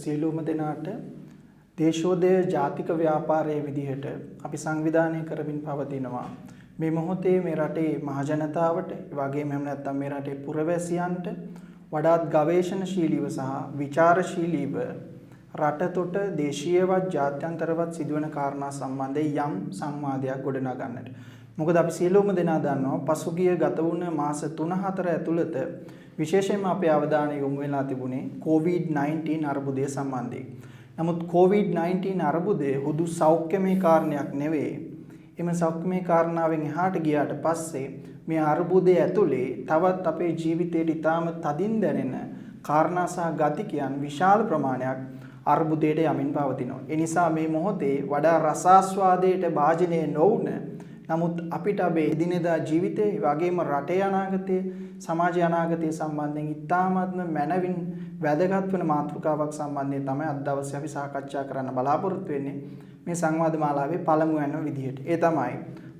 සියලුම දෙනාට දේශෝදය ජාතික ව්‍යාපාරයේ විදිහට අපි සංවිධානය කරමින් පවතිනවා. මේ මොහොතේ මේ රටේ මහජනතාවට වගේම එහෙම නැත්නම් මේ රටේ පුරවැසියන්ට වඩාත් ගවේෂණශීලීව සහ විචාරශීලීව රටතොට දේශීයවත් ජාත්‍යන්තරවත් සිදුවන කාරණා සම්බන්ධයෙන් යම් සංවාදයක් ගොඩනගන්නට. මොකද අපි සියලුම දෙනා දන්නවා පසුගිය ගත වුණ මාස 3-4 ඇතුළත විශේෂයෙන්ම අපේ අවධානය යොමු වෙලා තිබුණේ COVID-19 අර්බුදය සම්බන්ධයෙන්. නමුත් COVID-19 අර්බුදය හුදු සෞඛ්‍යමය කාරණයක් නෙවෙයි. එම සෞඛ්‍යමය කාරණාවෙන් එහාට ගියාට පස්සේ මේ අර්බුදය ඇතුලේ තවත් අපේ ජීවිතයට ඉතාම තදින් දැනෙන කාරණා සහ ගතිකයන් විශාල ප්‍රමාණයක් අර්බුදයට යමින් පවතිනවා. ඒ නිසා මේ මොහොතේ වඩා රසාස්වාදයට භාජනය නොවුන නමුත් අපිට අපේ එදිනෙදා ජීවිතේ වගේම රටේ අනාගතයේ සමාජයේ අනාගතයේ සම්බන්ධයෙන් ඉතාමත්ම මැනවින් වැදගත් වෙන මාතෘකාවක් සම්බන්ධයෙන් තමයි අද දවසේ අපි සාකච්ඡා කරන්න බලාපොරොත්තු වෙන්නේ මේ සංවාද මාලාවේ පළමුවන විදිහට. ඒ තමයි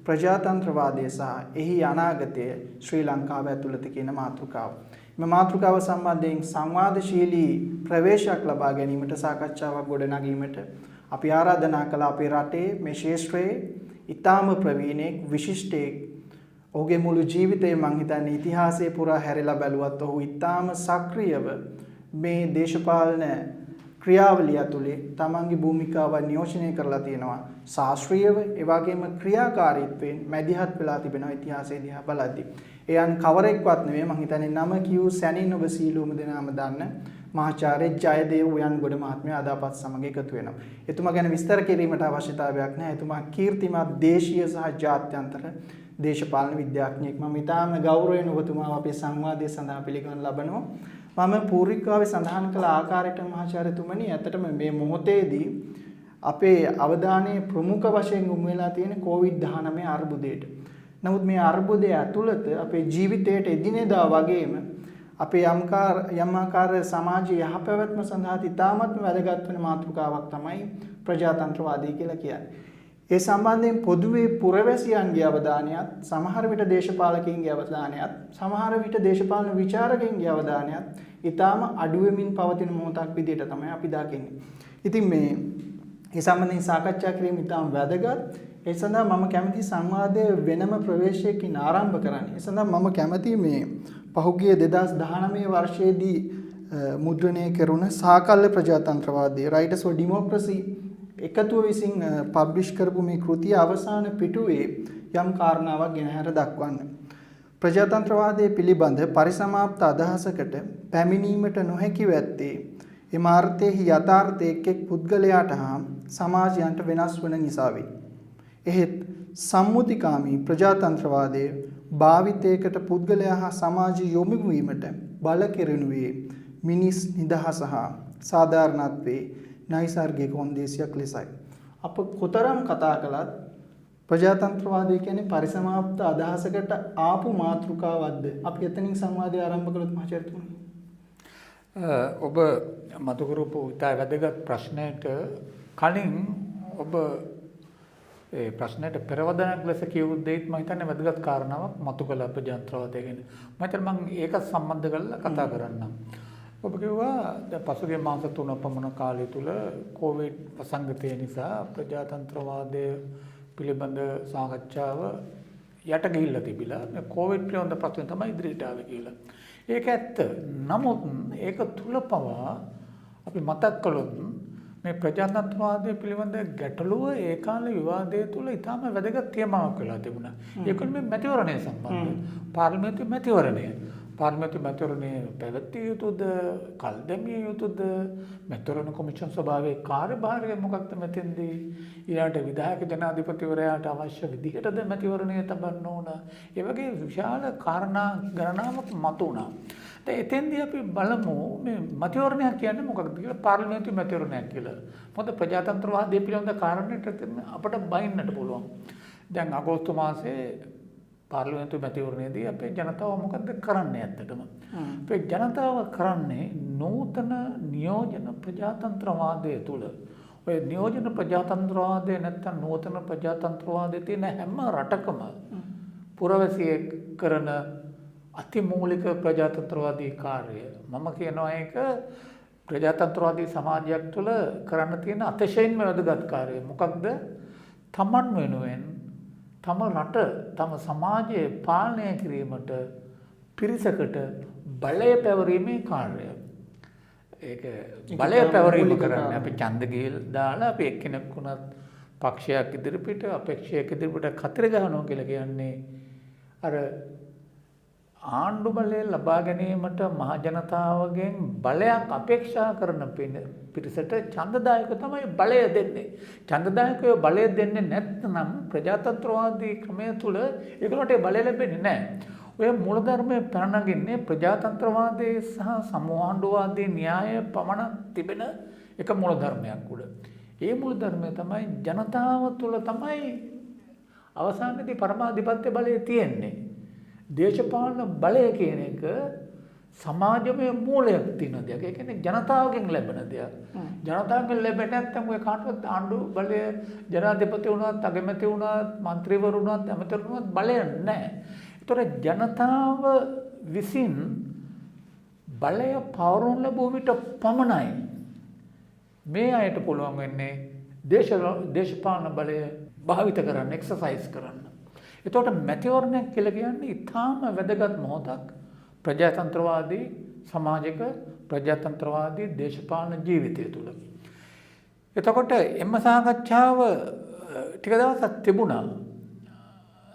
ප්‍රජාතන්ත්‍රවාදය සහ එහි අනාගතය ශ්‍රී ලංකාව ඇතුළත කියන මාතෘකාව. මේ මාතෘකාව සම්බන්ධයෙන් සංවාදශීලී ප්‍රවේශයක් ලබා ගැනීමට සාකච්ඡාවක් ගොඩනගීමට අපි ආරාධනා කළ අපේ රටේ මේ ශාස්ත්‍රයේ ඊටාම ප්‍රවීණෙක් විශිෂ්ටයෙක් ඔහුගේ මුළු ජීවිතේ මං හිතන්නේ ඉතිහාසයේ පුරා හැරිලා බැලුවත් ඔහු ඊටාම සක්‍රියව මේ දේශපාලන ක්‍රියාවලිය තුළේ තමන්ගේ භූමිකාව නියෝජනය කරලා තියෙනවා. ශාස්ත්‍රීයව ඒ වගේම ක්‍රියාකාරීත්වයෙන් මැදිහත් වෙලා තිබෙනවා ඉතිහාසයේ දිහා බලද්දී. එයන් කවරෙක්වත් නෙවෙයි මං හිතන්නේ නම කියූ සැනින් ඔබ සීලුම දෙනාම දන්න මහාචාර්ය ජයදේව උයන්ගොඩ මහත්මයා අද අපත් සමග එකතු වෙනවා. එතුමා ගැන විස්තර කිරීමට අවශ්‍යතාවයක් නැහැ. එතුමා කීර්තිමත් දේශීය සහ ජාත්‍යන්තර දේශපාලන විද්‍යාඥයෙක්. මම ඉතාම ගෞරවයෙන් ඔබතුමාව අපේ සංවාදයේ සඳහා පිළිගන්න ලබනවා. මම පූර්විකාවේ සඳහන් කළ ආකාරයට මහාචාර්යතුමනි ඇත්තටම මේ මොහොතේදී අපේ අවධානය ප්‍රමුඛ වශයෙන් යොමු වෙලා තියෙන COVID-19 අර්බුදයට. නමුත් මේ අර්බුදය ඇතුළත අපේ ජීවිතයට එදිනෙදා වගේම අපේ යම් ආකාර සමාජීය යහපැවැත්ම සඳහා ඉතාමත්ම වැදගත් වෙන මාතෘකාවක් තමයි ප්‍රජාතන්ත්‍රවාදය කියලා කියන්නේ. ඒ සම්බන්ධයෙන් පොදුවේ පුරවැසියන්ගේ අවධානයත් සමහර විට දේශපාලකයන්ගේ අවධානයත් සමහර විට දේශපාලන විචාරකයන්ගේ අවධානයත් ඊටාම අඩු වෙමින් පවතින මොහොතක් විදිහට තමයි අපි දකින්නේ. ඉතින් මේ සම්බන්ධයෙන් සාකච්ඡා කිරීම ඊටාම වැදගත්. ඒ සඳහා මම කැමති සංවාදයේ වෙනම ප්‍රවේශයකින් ආරම්භ කරන්න. ඒ සඳහා මම කැමති මේ පහුගිය 2019 වර්ෂයේදී මුද්‍රණය කෙරුණ සාකල්‍ය ප්‍රජාතන්ත්‍රවාදී Writers for Democracy එකතුව විසින් පබ්ලිෂ් කරපු මේ කෘතිය අවසාන පිටුවේ යම් කාරණාවක් ගෙනහැර දක්වන්න. ප්‍රජාතන්ත්‍රවාදයේ පිළිබඳ පරිසමාප්ත අදහසකට පැමිණීමට නොහැකිව ඇත්තේ ඒ මාර්ථයේ යථාර්ථයේ එක් පුද්ගලයාට හා සමාජයන්ට වෙනස් වන නිසා වේ. එහෙත් සම්මුතිකාමී ප්‍රජාතන්ත්‍රවාදයේ භාවිතයකට පුද්ගලයා හා සමාජය යොමු වීමට බල කෙරෙනුයේ මිනිස් නිදහස හා සාධාරණත්වයේ නෛසර්ගික කොන්දේසියක් ලෙසයි. අප කොතරම් කතා කළත් ප්‍රජාතන්ත්‍රවාදය කියන්නේ පරිසමාප්ත අදහසකට ආපු මාතෘකාවක්ද? අපි එතනින් සංවාදය ආරම්භ කළොත් මහාචාර්යතුමනි. ඔබ මතු කරපු ඉතා වැදගත් ප්‍රශ්නයට කලින් ඔබ ඒ ප්‍රශ්නයට පෙරවදනක් ලෙස කියවු දෙයක් මම හිතන්නේ වැදගත් කාරණාවක් මතු කළ ප්‍රජාතන්ත්‍රවාදය ගැන. මම හිතන්නේ මම ඒකත් සම්බන්ධ කරලා කතා කරන්නම්. ඔබ කිව්වා දැන් පසුගිය මාස 3 පමණ කාලය තුල කොවිඩ් වසංගතය නිසා ප්‍රජාතන්ත්‍රවාදය පිළිබඳ සාකච්ඡාව යට ගිහිල්ලා තිබිලා මේ කොවිඩ් පිළිබඳ ප්‍රශ්න තමයි ඉදිරියට ආවේ කියලා. ඒක ඇත්ත. නමුත් ඒක තුල පවා අපි මතක් කළොත් මේ ප්‍රජාතන්ත්‍රවාදය පිළිබඳ ගැටලුව ඒ කාලේ විවාදය තුල ඉතාම වැදගත් තේමාවක් වෙලා තිබුණා. ඒක මේ මැතිවරණය සම්බන්ධව. පාර්ලිමේන්තු මැතිවරණය. පාර්ලිමේන්තු මැතිවරණය පැවැත්විය යුතුද? කල් දැමිය යුතුද? මැතිවරණ කොමිෂන් සභාවේ කාර්යභාරය මොකක්ද මෙතෙන්දී? ඊළඟට විධායක ජනාධිපතිවරයාට අවශ්‍ය විදිහටද මැතිවරණය තබන්න ඕන? ඒ වගේ විශාල කාරණා ගණනාවක් මතුවුණා. දැන් එතෙන්දී අපි බලමු මේ මැතිවරණයක් කියන්නේ මොකක්ද කියලා. පාර්ලිමේන්තු මැතිවරණයක් කියලා. මොකද ප්‍රජාතන්ත්‍රවාදය පිළිබඳ කාරණේට අපට බයින්නට පුළුවන්. දැන් අගෝස්තු මාසයේ පාර්ලිමේන්තු මැතිවරණයේදී අපේ ජනතාව මොකද්ද කරන්නේ ඇත්තටම? අපේ ජනතාව කරන්නේ නූතන නියෝජන ප්‍රජාතන්ත්‍රවාදය තුල. ඔය නියෝජන ප්‍රජාතන්ත්‍රවාදය නැත්තම් නූතන ප්‍රජාතන්ත්‍රවාදයේ තියෙන හැම රටකම පුරවැසියෙක් කරන අතිමූලික ප්‍රජාතන්ත්‍රවාදී කාර්යය. මම කියනවා ඒක ප්‍රජාතන්ත්‍රවාදී සමාජයක් තුළ කරන්න තියෙන අතිශයින්ම වැදගත් කාර්යය මොකක්ද? තමන් වෙනුවෙන් තම රට තම සමාජය පාලනය කිරීමට පිරිසකට බලය පැවරීමේ කාර්යය. ඒක බලය පැවරීම කරන්න අපි ඡන්ද ගිහිල් දාලා අපි එක්කෙනෙක් වුණත් පක්ෂයක් ඉදිරිපිට අපේක්ෂයක් ඉදිරිපිට කතර ගහනවා කියලා කියන්නේ අර ආණ්ඩු බලය ලබා ගැනීමට මහ ජනතාවගෙන් බලයක් අපේක්ෂා කරන පිරිසට ඡන්දදායක තමයි බලය දෙන්නේ. ඡන්දදායකයෝ බලය දෙන්නේ නැත්නම් ප්‍රජාතන්ත්‍රවාදී ක්‍රමය තුල ඒගොල්ලන්ට බලය ලැබෙන්නේ නැහැ. ඔය මූලධර්මයේ පැනනගින්නේ ප්‍රජාතන්ත්‍රවාදයේ සහ සමූහාණ්ඩුවාදී න්‍යාය පමණක් තිබෙන එක මූලධර්මයක් උඩ. ඒ මූලධර්මය තමයි ජනතාව තුල තමයි අවසානයේදී පරමාධිපත්‍ය බලය තියෙන්නේ. දේශපාලන බලය කියන එක සමාජමය මූලයක් තියෙන දෙයක්. ඒ කියන්නේ ජනතාවගෙන් ලැබෙන දෙයක්. ජනතාවගෙන් ලැබෙන්නේ නැත්නම් ඔය කාටවත් ආණ්ඩු බලය ජනාධිපති වුණත්, අගමැති වුණත්, മന്ത്രിවරු වුණත්, ඇමතිවරු වුණත් බලය නැහැ. ඒතර ජනතාව විසින් බලය පවරන ලැබුව විට පමණයි මේ අයට පුළුවන් වෙන්නේ දේශපාලන බලය භාවිත කරන්න, එක්සර්සයිස් කරන්න. එතකොට මැතිවරණයක් කියලා කියන්නේ ඉතාම වැදගත් මොහොතක් ප්‍රජාතන්ත්‍රවාදී සමාජික ප්‍රජාතන්ත්‍රවාදී දේශපාලන ජීවිතය තුළ. එතකොට එම සාකච්ඡාව ටික දවසක් තිබුණා.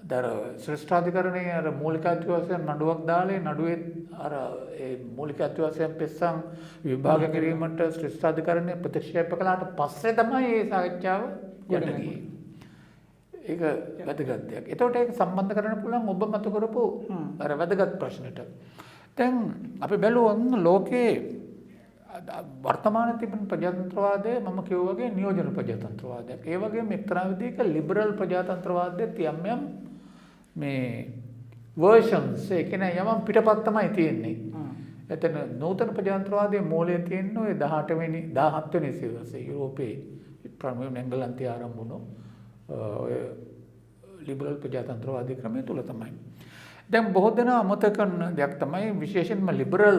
දර ශ්‍රේෂ්ඨාධිකරණයේ අර මූලිකත්ව වශයෙන් නඩුවක් දාලා නඩුවේ අර ඒ මූලිකත්ව වශයෙන් පෙස්සම් විභාග කිරීමට ශ්‍රේෂ්ඨාධිකරණය ප්‍රතික්ෂේප කළාට පස්සේ තමයි මේ සාකච්ඡාව යන්න ගියේ. ඒක වැදගත් දෙයක්. ඒතකොට ඒක සම්බන්ධ කරන්න පුළුවන් ඔබ මතු කරපු අර වැදගත් ප්‍රශ්නෙට. දැන් අපි බැලුවොත් ලෝකේ වර්තමානයේ තිබෙන ප්‍රජාතන්ත්‍රවාදය මම කියුවා වගේ නියෝජන ප්‍රජාතන්ත්‍රවාදයක්. ඒ වගේම එක්තරා විදිහක ලිබරල් ප්‍රජාතන්ත්‍රවාදයේ යම් මේ versions ඒ කියන්නේ යම් පිටපත් තමයි තියෙන්නේ. එතන නූතන ප්‍රජාතන්ත්‍රවාදයේ මූලය තියෙන්නේ ඔය 18 වෙනි 17 වෙනි සියවසේ යුරෝපයේ ප්‍රමුඛ එංගලන්තයේ ආරම්භ වුණු ඔය ලිබරල් ප්‍රජාතන්ත්‍රවාදී ක්‍රමය තුල තමයි. දැන් බොහෝ දෙනා අමතක කරන දෙයක් තමයි විශේෂයෙන්ම ලිබරල්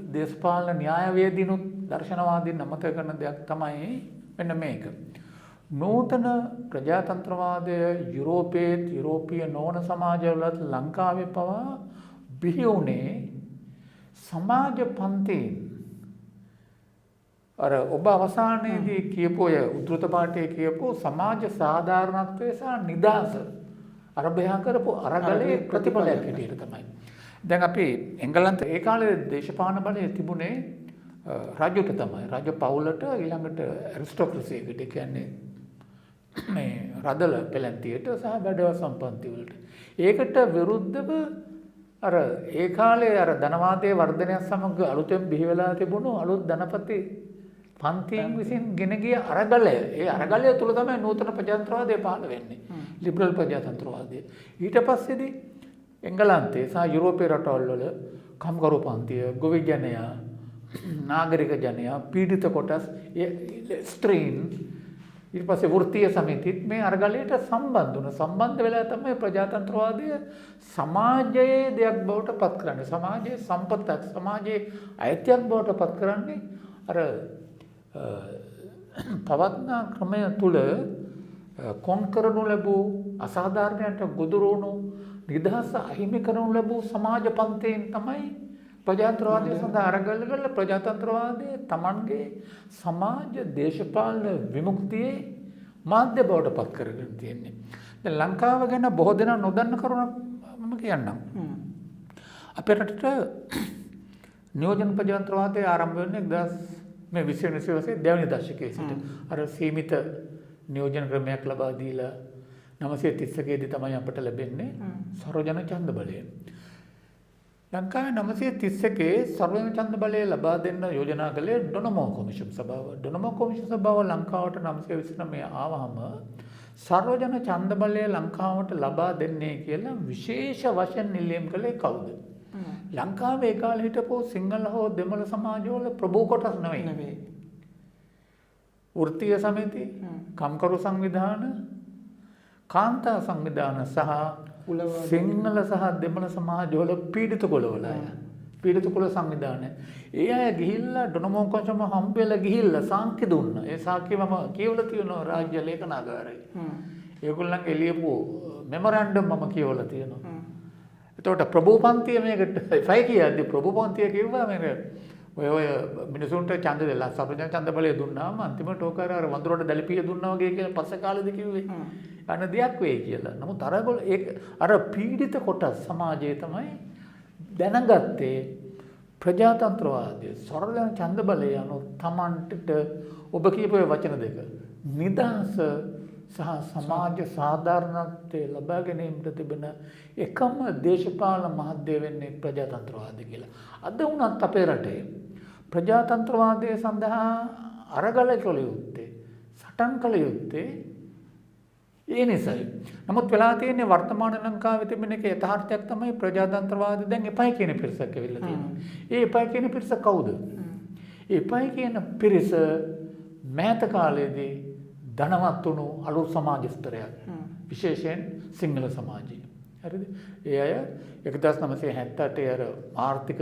දේශපාලන න්‍යායවේදීනුත් දර්ශනවාදීන් අමතක කරන දෙයක් තමයි මෙන්න මේක. නූතන ප්‍රජාතන්ත්‍රවාදය යුරෝපීය නොවන සමාජවලත් ලංකාවේ පවා බිහි වුණේ සමාජ පන්තියෙන්. අර ඔබ අවසානයේදී කියපු ඔය උද්ෘත පාඨයේ කියපු සමාජ සාධාරණත්වය සහ නිදහස අරබයා කරපු අරගලයේ ප්‍රතිඵලයක් හැටියට තමයි. දැන් අපි එංගලන්තේ ඒ කාලේ දේශපාලන බලය තිබුණේ රජුට තමයි. රජ පවුලට ඊළඟට ඇරිස්ටොක්‍රසි එකට කියන්නේ මේ රදල පෙළන්තියට සහ වැඩවසම් පන්ති වලට. ඒකට විරුද්ධව අර ඒ කාලේ අර ධනවාදයේ වර්ධනයත් සමග අලුතෙන් බිහි වෙලා තිබුණු අලුත් ධනපති පන්තියන් විසින් ගෙන ගිය අරගලය. ඒ අරගලය තුල තමයි නූතන ප්‍රජාතන්ත්‍රවාදය පහළ වෙන්නේ. ලිබරල් ප්‍රජාතන්ත්‍රවාදය. ඊට පස්සේදී එංගලන්තයේ සහ යුරෝපීය රටවල් වල කම්කරු පන්තිය, ගොවි ජනයා, නාගරික ජනයා, පීඩිත කොටස්, ස්ත්‍රීන් ඊට පස්සේ වෘත්තීය සමිතිත් මේ අරගලයට සම්බන්ධ වුණා. සම්බන්ධ වෙලා තමයි ප්‍රජාතන්ත්‍රවාදය සමාජයේ දෙයක් බවට පත් කරන්නේ. සමාජයේ සම්පතක්, සමාජයේ අයිතියක් බවට පත් කරන්නේ අර පවත්නා ක්‍රමය තුල කොන් කරනු ලැබූ අසාධාරණයට ගොදුරු වුණු නිදහස අහිමි කරනු ලැබූ සමාජ පන්තියෙන් තමයි ප්‍රජාතන්ත්‍රවාදය සඳහා අරගල කළ ප්‍රජාතන්ත්‍රවාදයේ Tamanගේ සමාජ දේශපාලන විමුක්තියේ මාධ්‍ය බවට පත් කරගෙන තියෙන්නේ. දැන් ලංකාව ගැන බොහෝ දෙනා නොදන්න කරුණක් මම කියන්නම්. අපේ රටට නියෝජන ප්‍රජාතන්ත්‍රවාදයේ ආරම්භ වෙන්නේ මේ 20 වෙනි දෙවැනි දශකයේ සිට අර සීමිත නියෝජන ක්‍රමයක් ලබා දීලා 931 දී තමයි අපට ලැබෙන්නේ සර්වජන ඡන්ද බලය. ලංකාවේ 931 සර්වජන ඡන්ද බලය ලබා දෙන්න යෝජනා කළේ ඩොනමෝ කොමිෂන් සභාව. ඩොනමෝ කොමිෂන් සභාව ලංකාවට 929 ආවහම සර්වජන ඡන්ද බලය ලංකාවට ලබා දෙන්නේ කියලා විශේෂ වශයෙන් නිලම් කළේ කවුද? ලංකාවේ ඒ කාලේ හිටපු සිංහල හෝ දෙමළ සමාජවල ප්‍රභූ කොටස් නෙවෙයි. වෘත්තීය සමිති, කම්කරු සංවිධාන, කාන්තා සංවිධාන සහ සිංහල සහ දෙමළ සමාජවල පීඩිත ගොළවල අය. පීඩිත කුල සංවිධානය. ඒ අය ගිහිල්ලා ඩොනමෝකන්සම හම්බෙලා ගිහිල්ලා සාක්ෂි දුන්නා. ඒ සාක්ෂි මම කියවලා තියෙනවා රාජ්‍ය ලේඛනාගාරයේ. ඒගොල්ලන්ගේ ලියපු මෙමොරන්ඩම් මම කියවලා තියෙනවා. එතකොට ප්‍රභූපන්තිය මේකට ෆයි කියද්දි ප්‍රභූපන්තිය කිව්වා මේ ඔය මිනිසුන්ට ඡන්ද දෙලා සර්වඥ ඡන්ද බලය දුන්නාම අන්තිමට ඕක අර වඳුරට දැලිපිය දුන්නා වගේ කියලා පස්සේ කාලෙදි කිව්වේ. අන්න දෙයක් වෙයි කියලා. නමුත් අර පීඩිත කොටස් සමාජයේ තමයි දැනගත්තේ ප්‍රජාතන්ත්‍රවාදයේ සර්වඥ ඡන්ද බලය අනුව Tamanට ඔබ කියපු වචන දෙක නිදහස සහ සමාජ සාධාරණත්වයේ ලබා ගැනීමට තිබෙන එකම දේශපාලන මාධ්‍ය වෙන්නේ ප්‍රජාතන්ත්‍රවාදය කියලා. අද වුණත් අපේ රටේ ප්‍රජාතන්ත්‍රවාදය සඳහා අරගල කළ යුත්තේ සටන් කළ යුත්තේ ඒ නිසයි. නමුත් වෙලා තියෙන්නේ වර්තමාන ලංකාවේ තිබෙන එක යථාර්ථයක් තමයි ප්‍රජාතන්ත්‍රවාදය දැන් එපයි කියන පිරිසක් ඇවිල්ලා තියෙනවා. ඒ එපයි කියන පිරිස කවුද? ඒ එපයි කියන පිරිස මෑත කාලයේදී ධනවත් වුණු අලුත් සමාජ ස්තරයක්. විශේෂයෙන් සිංහල සමාජය. හරිද? ඒ අය 1978 අර ආර්ථික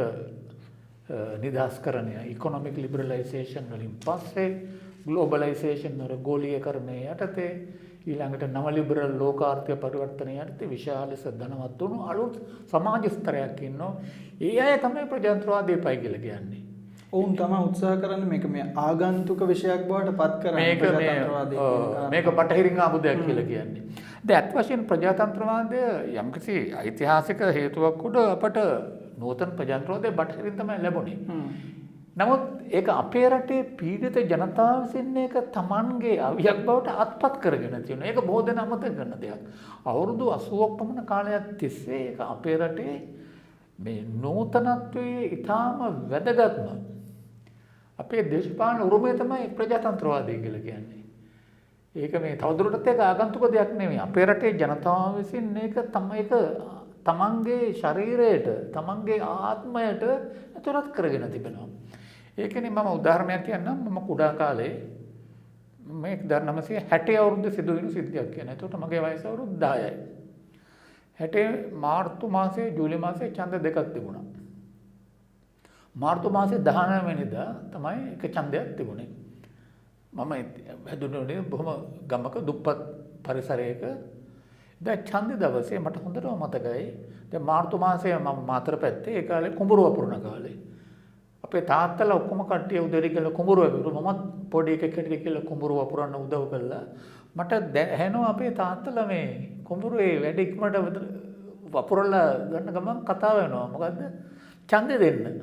නිදහස්කරණය ඉකොනොමික් ලිබරලයිසේෂන් වලින් පස්සේ ග්ලෝබලයිසේෂන් වල ගෝලීයකරණය යටතේ ඊළඟට නව ලිබරල් ලෝකාර්ථය පරිවර්තනය යටතේ විශාල ලෙස ධනවත් වුණු අලුත් සමාජ ස්තරයක් ඉන්නවා. ඒ අය තමයි ප්‍රජාතන්ත්‍රවාදය එපයි කියලා කියන්නේ. ඔවුන් තමයි උත්සාහ කරන්නේ මේක මේ ආගන්තුක විෂයක් බවට පත් කරන්න. මේක බටහිරින් ආපු දෙයක් කියලා කියන්නේ. දැන් අත් වශයෙන් ප්‍රජාතන්ත්‍රවාදය යම්කිසි ඓතිහාසික හේතුවක් උඩ අපට නූතන ප්‍රජාතන්ත්‍රවාදය බටහිරින් තමයි ලැබුණේ. නමුත් ඒක අපේ රටේ පීඩිත ජනතාව විසින් ඒක Tamanගේ අවියක් බවට අත්පත් කරගෙන තියෙනවා. ඒක බොහෝ දෙනා අමතක කරන දෙයක්. අවුරුදු 80ක් පමණ කාලයක් තිස්සේ ඒක අපේ රටේ මේ නූතනත්වයේ ඊටාම වැදගත්ම අපේ දේශපාලන උරුමය තමයි ප්‍රජාතන්ත්‍රවාදය කියලා කියන්නේ. ඒක මේ තවදුරටත් ඒක ආගන්තුක දෙයක් නෙමෙයි. අපේ රටේ ජනතාව විසින් ඒක තමන්ගේ ශරීරයට, තමන්ගේ ආත්මයට ඇතුළත් කරගෙන තිබෙනවා. ඒකනේ මම උදාහරණයක් කියන්නම්. මම කුඩා කාලේ මේ 1960 අවුරුද්දේ සිදුවෙන සිද්ධියක් කියනවා. ඒකට මගේ වයස අවුරුදු 10යි. 60 මාර්තු මාසයේ ජූලි මාසයේ ඡන්ද දෙකක් තිබුණා. මාර්තු මාසයේ 19 වෙනිදා තමයි එක ඡන්දයක් තිබුණේ. මම හැදුනේ බොහොම ගමක දුප්පත් පරිසරයක. දැන් ඡන්ද දවසේ මට හොඳටම මතකයි. දැන් මාර්තු මාසයේ මම මාතර පැත්තේ ඒ කාලේ කුඹුර වපුරන කාලේ. අපේ තාත්තලා ඔක්කොම කට්ටිය උදේරි කියලා කුඹුර වපුරු. මමත් පොඩි එකෙක් හිටියේ කියලා කුඹුර වපුරන්න උදව් කළා. මට ඇහෙනවා අපේ තාත්තලා මේ කුඹුරේ වැඩ ඉක්මනට වපුරලා ගන්න ගමන් කතා වෙනවා. මොකද්ද? ඡන්ද දෙන්න.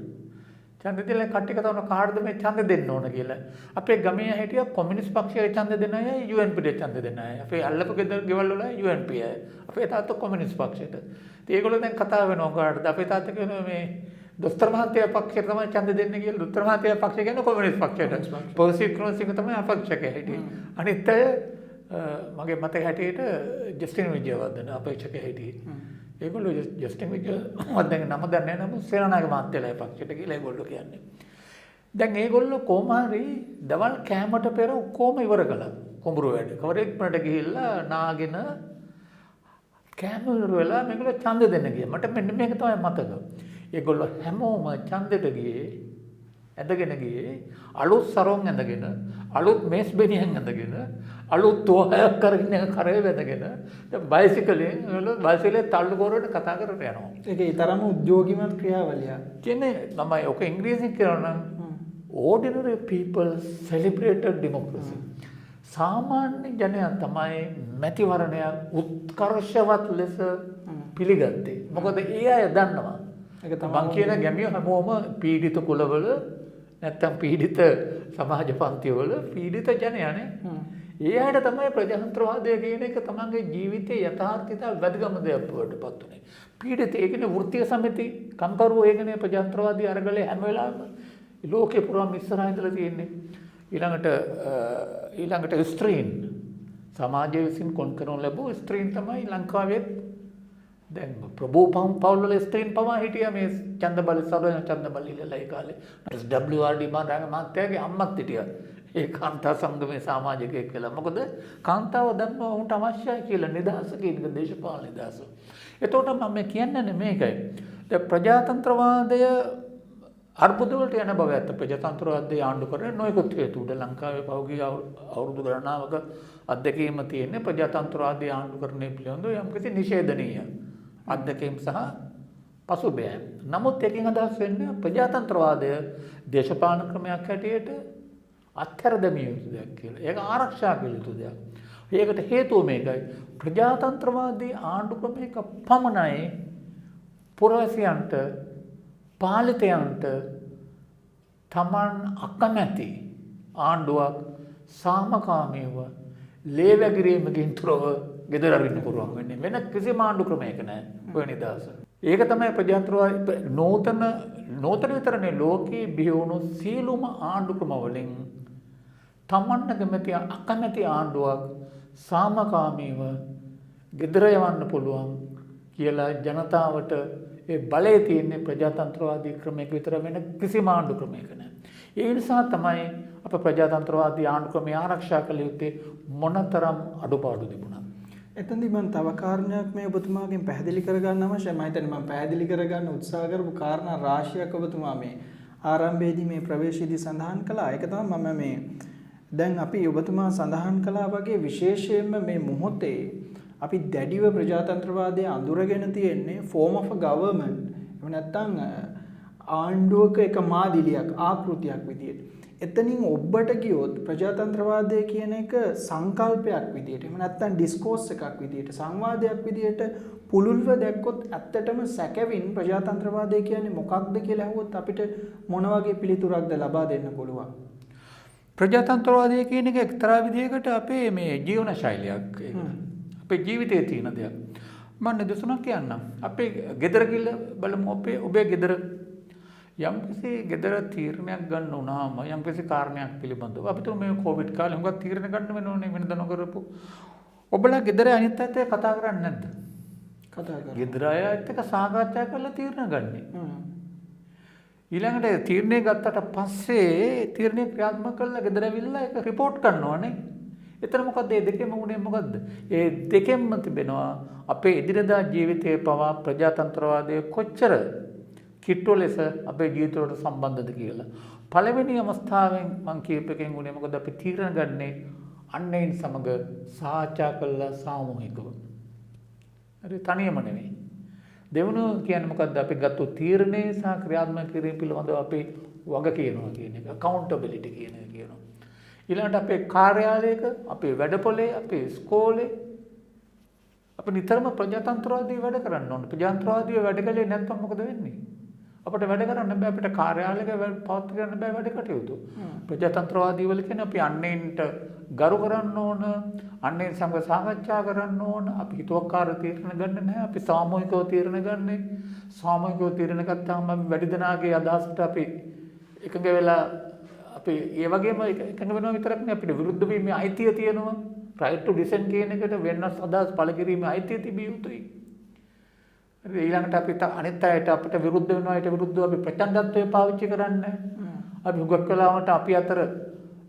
ඡන්ද දෙලා කට්ටිය කතා කරන කාටද මේ ඡන්ද දෙන්න ඕන කියලා. අපේ ගමේ හිටිය කොමියුනිස්ට් පක්ෂයේ ඡන්ද දෙන අය UNP ට ඡන්ද දෙන අය. අපේ අල්ලපු ගෙවල් වල UNP අය. අපේ තාත්තා කොමියුනිස්ට් පක්ෂයට. ඉතින් ඒගොල්ලෝ දැන් කතා වෙනවා කාටද? අපේ තාත්තා කියනවා මේ දොස්තර මහත්තයා පක්ෂයට තමයි ඡන්ද දෙන්න කියලා. දොස්තර මහත්තයා පක්ෂය කියන්නේ කොමියුනිස්ට් පක්ෂයට. පොසිට් ක්‍රොන්සිංහ තමයි අපක්ෂක හිටියේ. අනිත් අය මගේ මතක හැටියට ජස්ටින් විජයවර්ධන අපේක්ෂක හිටියේ. ඒගොල්ලෝ ජස්ටින් විජයවර්ධන නම දන්නේ නැහැ. නමුත් සේනානායක මහත්තයලා පක්ෂයට කියලා ඒගොල්ලෝ කියන්නේ. දැන් ඒගොල්ලෝ කොහොම හරි දවල් කෑමට පෙර ඔක්කොම ඉවර කළා. කුඹුරු වැඩ. කවරෙක් මට ගිහිල්ලා නාගෙන කෑම ඉවර වෙලා මේගොල්ලෝ ඡන්ද දෙන්න ගියා. මට මෙන්න මේක තමයි මතක. ඒගොල්ලෝ හැමෝම ඡන්දෙට ගියේ ඇඳගෙන ගියේ අලුත් සරොන් ඇඳගෙන අලුත් මේස් බෙනියන් ඇඳගෙන අලුත් තෝහයක් කරගෙන කරේ වැදගෙන බයිසිකලේ තල්ලු කරගෙන කතා කරගෙන යනවා. ඒක ඊතරම් උද්‍යෝගිමත් ක්‍රියාවලියක්. කියන්නේ මම ඔක ඉංග්‍රීසියෙන් කියනවා නම් ordinary people celebrated democracy. සාමාන්‍ය ජනයා තමයි මැතිවරණයක් උත්කර්ෂවත් ලෙස පිළිගත්තේ. මොකද ඒ අය දන්නවා. ඒක තමයි මං කියන ගැමියෝ හැමෝම පීඩිත කුලවල නැත්තම් පීඩිත සමාජ පන්තිවල පීඩිත ජනයානේ. ඒ අයට තමයි ප්‍රජාතන්ත්‍රවාදය කියන එක තමන්ගේ ජීවිතයේ යථාර්ථිතා වැදගත්ම දෙයක් වඩපත් උනේ. පීඩිත ඒ කියන්නේ වෘත්තීය සමිති කම්කරුවෝ ඒ කියන්නේ ප්‍රජාතන්ත්‍රවාදී අරගලේ හැම වෙලාවෙම ලෝකේ පුරාම ඉස්සරහා ඉඳලා තියෙන්නේ. ඊළඟට ස්ත්‍රීන් සමාජය විසින් කොන් කරනු ලැබුව ස්ත්‍රීන් තමයි ලංකාවේ දැන් ප්‍රභූ පවුල් වල ස්ත්‍රීන් පවා හිටියා මේ ඡන්දබල සර්වඥ ඡන්දබල ඉල්ලලා ඒ කාලේ. WRD මහත්තයාගේ අම්මත් හිටියා. ඒ කාන්තා සංගමේ සමාජිකයෙක් කියලා. මොකද කාන්තාව දන්නවා උන්ට අවශ්‍යයි කියලා නිදහස කියන එක දේශපාලන නිදහස. එතකොට මම කියන්නේ මේකයි. දැන් ප්‍රජාතන්ත්‍රවාදය අර්බුදවලට යන බව ඇත්ත. ප්‍රජාතන්ත්‍රවාදී ආණ්ඩු කරන නොයෙකුත් හේතු උඩ ලංකාවේ පහුගිය අවුරුදු ගණනාවක අත්දැකීම තියෙන්නේ ප්‍රජාතන්ත්‍රවාදී ආණ්ඩුකරණය පිළිබඳව යම්කිසි නිෂේධනීය අත්දැකීම් සහ පසුබෑම්. නමුත් එකකින් අදහස් වෙන්නේ ප්‍රජාතන්ත්‍රවාදය දේශපාලන ක්‍රමයක් හැටියට අත්හැර දැමිය යුතු දෙයක් කියලා. ඒක ආරක්ෂා කළ යුතු දෙයක්. ඒකට හේතුව මේකයි. ප්‍රජාතන්ත්‍රවාදී ආණ්ඩු ක්‍රමයක පමණයි පුරවැසියන්ට පාලිතයන්ට තමන් අකමැති ආණ්ඩුවක් සාමකාමීව ලේවැගිරීමකින් තොරව ගෙදර අරින්න පුළුවන් වෙන්නේ. වෙන කිසිම ආණ්ඩු ක්‍රමයක නැහැ ඔය නිදහස. ඒක තමයි ප්‍රජාතන්ත්‍රවාදී නූතන විතරනේ ලෝකයේ බිහි වුණු සියලුම ආණ්ඩු ක්‍රම වලින් තමන්ට කැමති අකමැති ආණ්ඩුවක් සාමකාමීව ගෙදර යවන්න පුළුවන් කියලා ජනතාවට ඒ බලය තියෙන්නේ ප්‍රජාතන්ත්‍රවාදී ක්‍රමයක විතර වෙන කිසිම ආණ්ඩු ක්‍රමයක නැහැ. ඒ නිසා තමයි අප ප්‍රජාතන්ත්‍රවාදී ආණ්ඩු ක්‍රමය ආරක්ෂා කළ යුත්තේ මොනතරම් අඩුපාඩු තිබුණා. එතනදී මම තව කාරණයක් මේ ඔබතුමාගෙන් පැහැදිලි කරගන්න අවශ්‍යයි. මම හිතන්නේ මම පැහැදිලි කරගන්න උත්සාහ කරපු කාරණා රාශියක් ඔබතුමා මේ ආරම්භයේදී මේ ප්‍රවේශයේදී සඳහන් කළා. ඒක තමයි මම මේ දැන් අපි ඔබතුමා සඳහන් කළා වගේ විශේෂයෙන්ම මේ මොහොතේ අපි දැඩිව ප්‍රජාතන්ත්‍රවාදයේ අඳුරගෙන තියෙන්නේ form of a government. එහෙම නැත්නම් ආණ්ඩුවක එක මාදිලියක් ආකෘතියක් විදියට. එතනින් ඔබට ගියොත් ප්‍රජාතන්ත්‍රවාදය කියන එක සංකල්පයක් විදියට එහෙම නැත්නම් ඩිස්කෝස් එකක් විදියට සංවාදයක් විදියට පුළුල්ව දැක්කොත් ඇත්තටම සැකවින් ප්‍රජාතන්ත්‍රවාදය කියන්නේ මොකක්ද කියලා අහුවොත් අපිට මොන වගේ පිළිතුරක්ද ලබා දෙන්න පුළුවන්? ප්‍රජාතන්ත්‍රවාදය කියන එක එක්තරා විදිහකට අපේ මේ ජීවන ශෛලියක්. අපේ ජීවිතයේ තියෙන දෙයක්. මම නිදසුනක් කියන්නම්. අපේ ගෙදර ගිහලා බලමු ඔබේ ගෙදර යම්කිසි ගෙදර තීරණයක් ගන්න වුණාම යම්කිසි කාරණයක් පිළිබඳව අපිට මේ කොවිඩ් කාලේ හුඟක් තීරණ ගන්න වෙනවනේ වෙනද නොකරපු. ඔබලා ගෙදර අනිත් අයත් එක්ක කතා කරන්නේ නැද්ද? කතා කරා. ගෙදර අයත් එක්ක සාකච්ඡා කරලා තීරණ ගන්නේ. ඊළඟට තීරණය ගත්තට පස්සේ තීරණය ක්‍රියාත්මක කරලා ගෙදර ඇවිල්ලා ඒක රිපෝට් කරනවානේ. එතන මොකද්ද මේ දෙකෙන්ම උනේ මොකද්ද? ඒ දෙකෙන්ම තිබෙනවා අපේ එදිනදා ජීවිතයේ පවා ප්‍රජාතන්ත්‍රවාදයේ කොච්චර කිට්ටු ලෙස අපේ ජීවිතවලට සම්බන්ධද කියලා. පළවෙනි අවස්ථාවෙන් මම කියපේකෙන් උනේ මොකද අපි තීරණ ගන්නේ අන්නේන් සමග සාකච්ඡා කළා සාමූහිකව. හරි තනියම නෙවෙයි. දෙවනුව කියන්නේ මොකද්ද අපි ගත්ත තීරණේ සහ ක්‍රියාත්මක කිරීම පිළිබඳව අපි වග කියනවා කියන එක accountability කියන එක කියනවා. ඊළඟට අපේ කාර්යාලයක අපේ වැඩපොලේ අපේ ඉස්කෝලේ අපි නිතරම ප්‍රජාතන්ත්‍රවාදී වැඩ කරන්න ඕනේ. ප්‍රජාතන්ත්‍රවාදී වැඩ කළේ නැත්නම් මොකද වෙන්නේ? අපිට වැඩ කරන්න බෑ අපිට කාර්යාලයක පවත් කරන්න බෑ වැඩ කටයුතු. ප්‍රජාතන්ත්‍රවාදී වල කියන්නේ අපි අන්නේන්ට ගරු කරන්න ඕන, අන්නේන් සමග සාකච්ඡා කරන්න ඕන, අපි හිතුවක්කාර තීරණ ගන්න නැහැ, අපි සාමූහිකව තීරණ ගන්නෙ. සාමූහිකව තීරණ ගත්තාම අපි වැඩි දෙනාගේ අදහසට අපි එකඟ වෙලා අපි ඒ වගේම එකඟ වෙනවා විතරක් නෙවෙයි අපිට විරුද්ධ වීමේ අයිතිය තියෙනවා. right to dissent කියන එකට වෙනස් අදහස් පළ කිරීමේ අයිතිය තිබිය යුතුයි. ඊළඟට අපි අනිත් අයට අපිට විරුද්ධ වෙනවා ඊට විරුද්ධව අපි ප්‍රචණ්ඩත්වය පාවිච්චි කරන්නේ. අපි හුඟක් වෙලාවට අපි අතර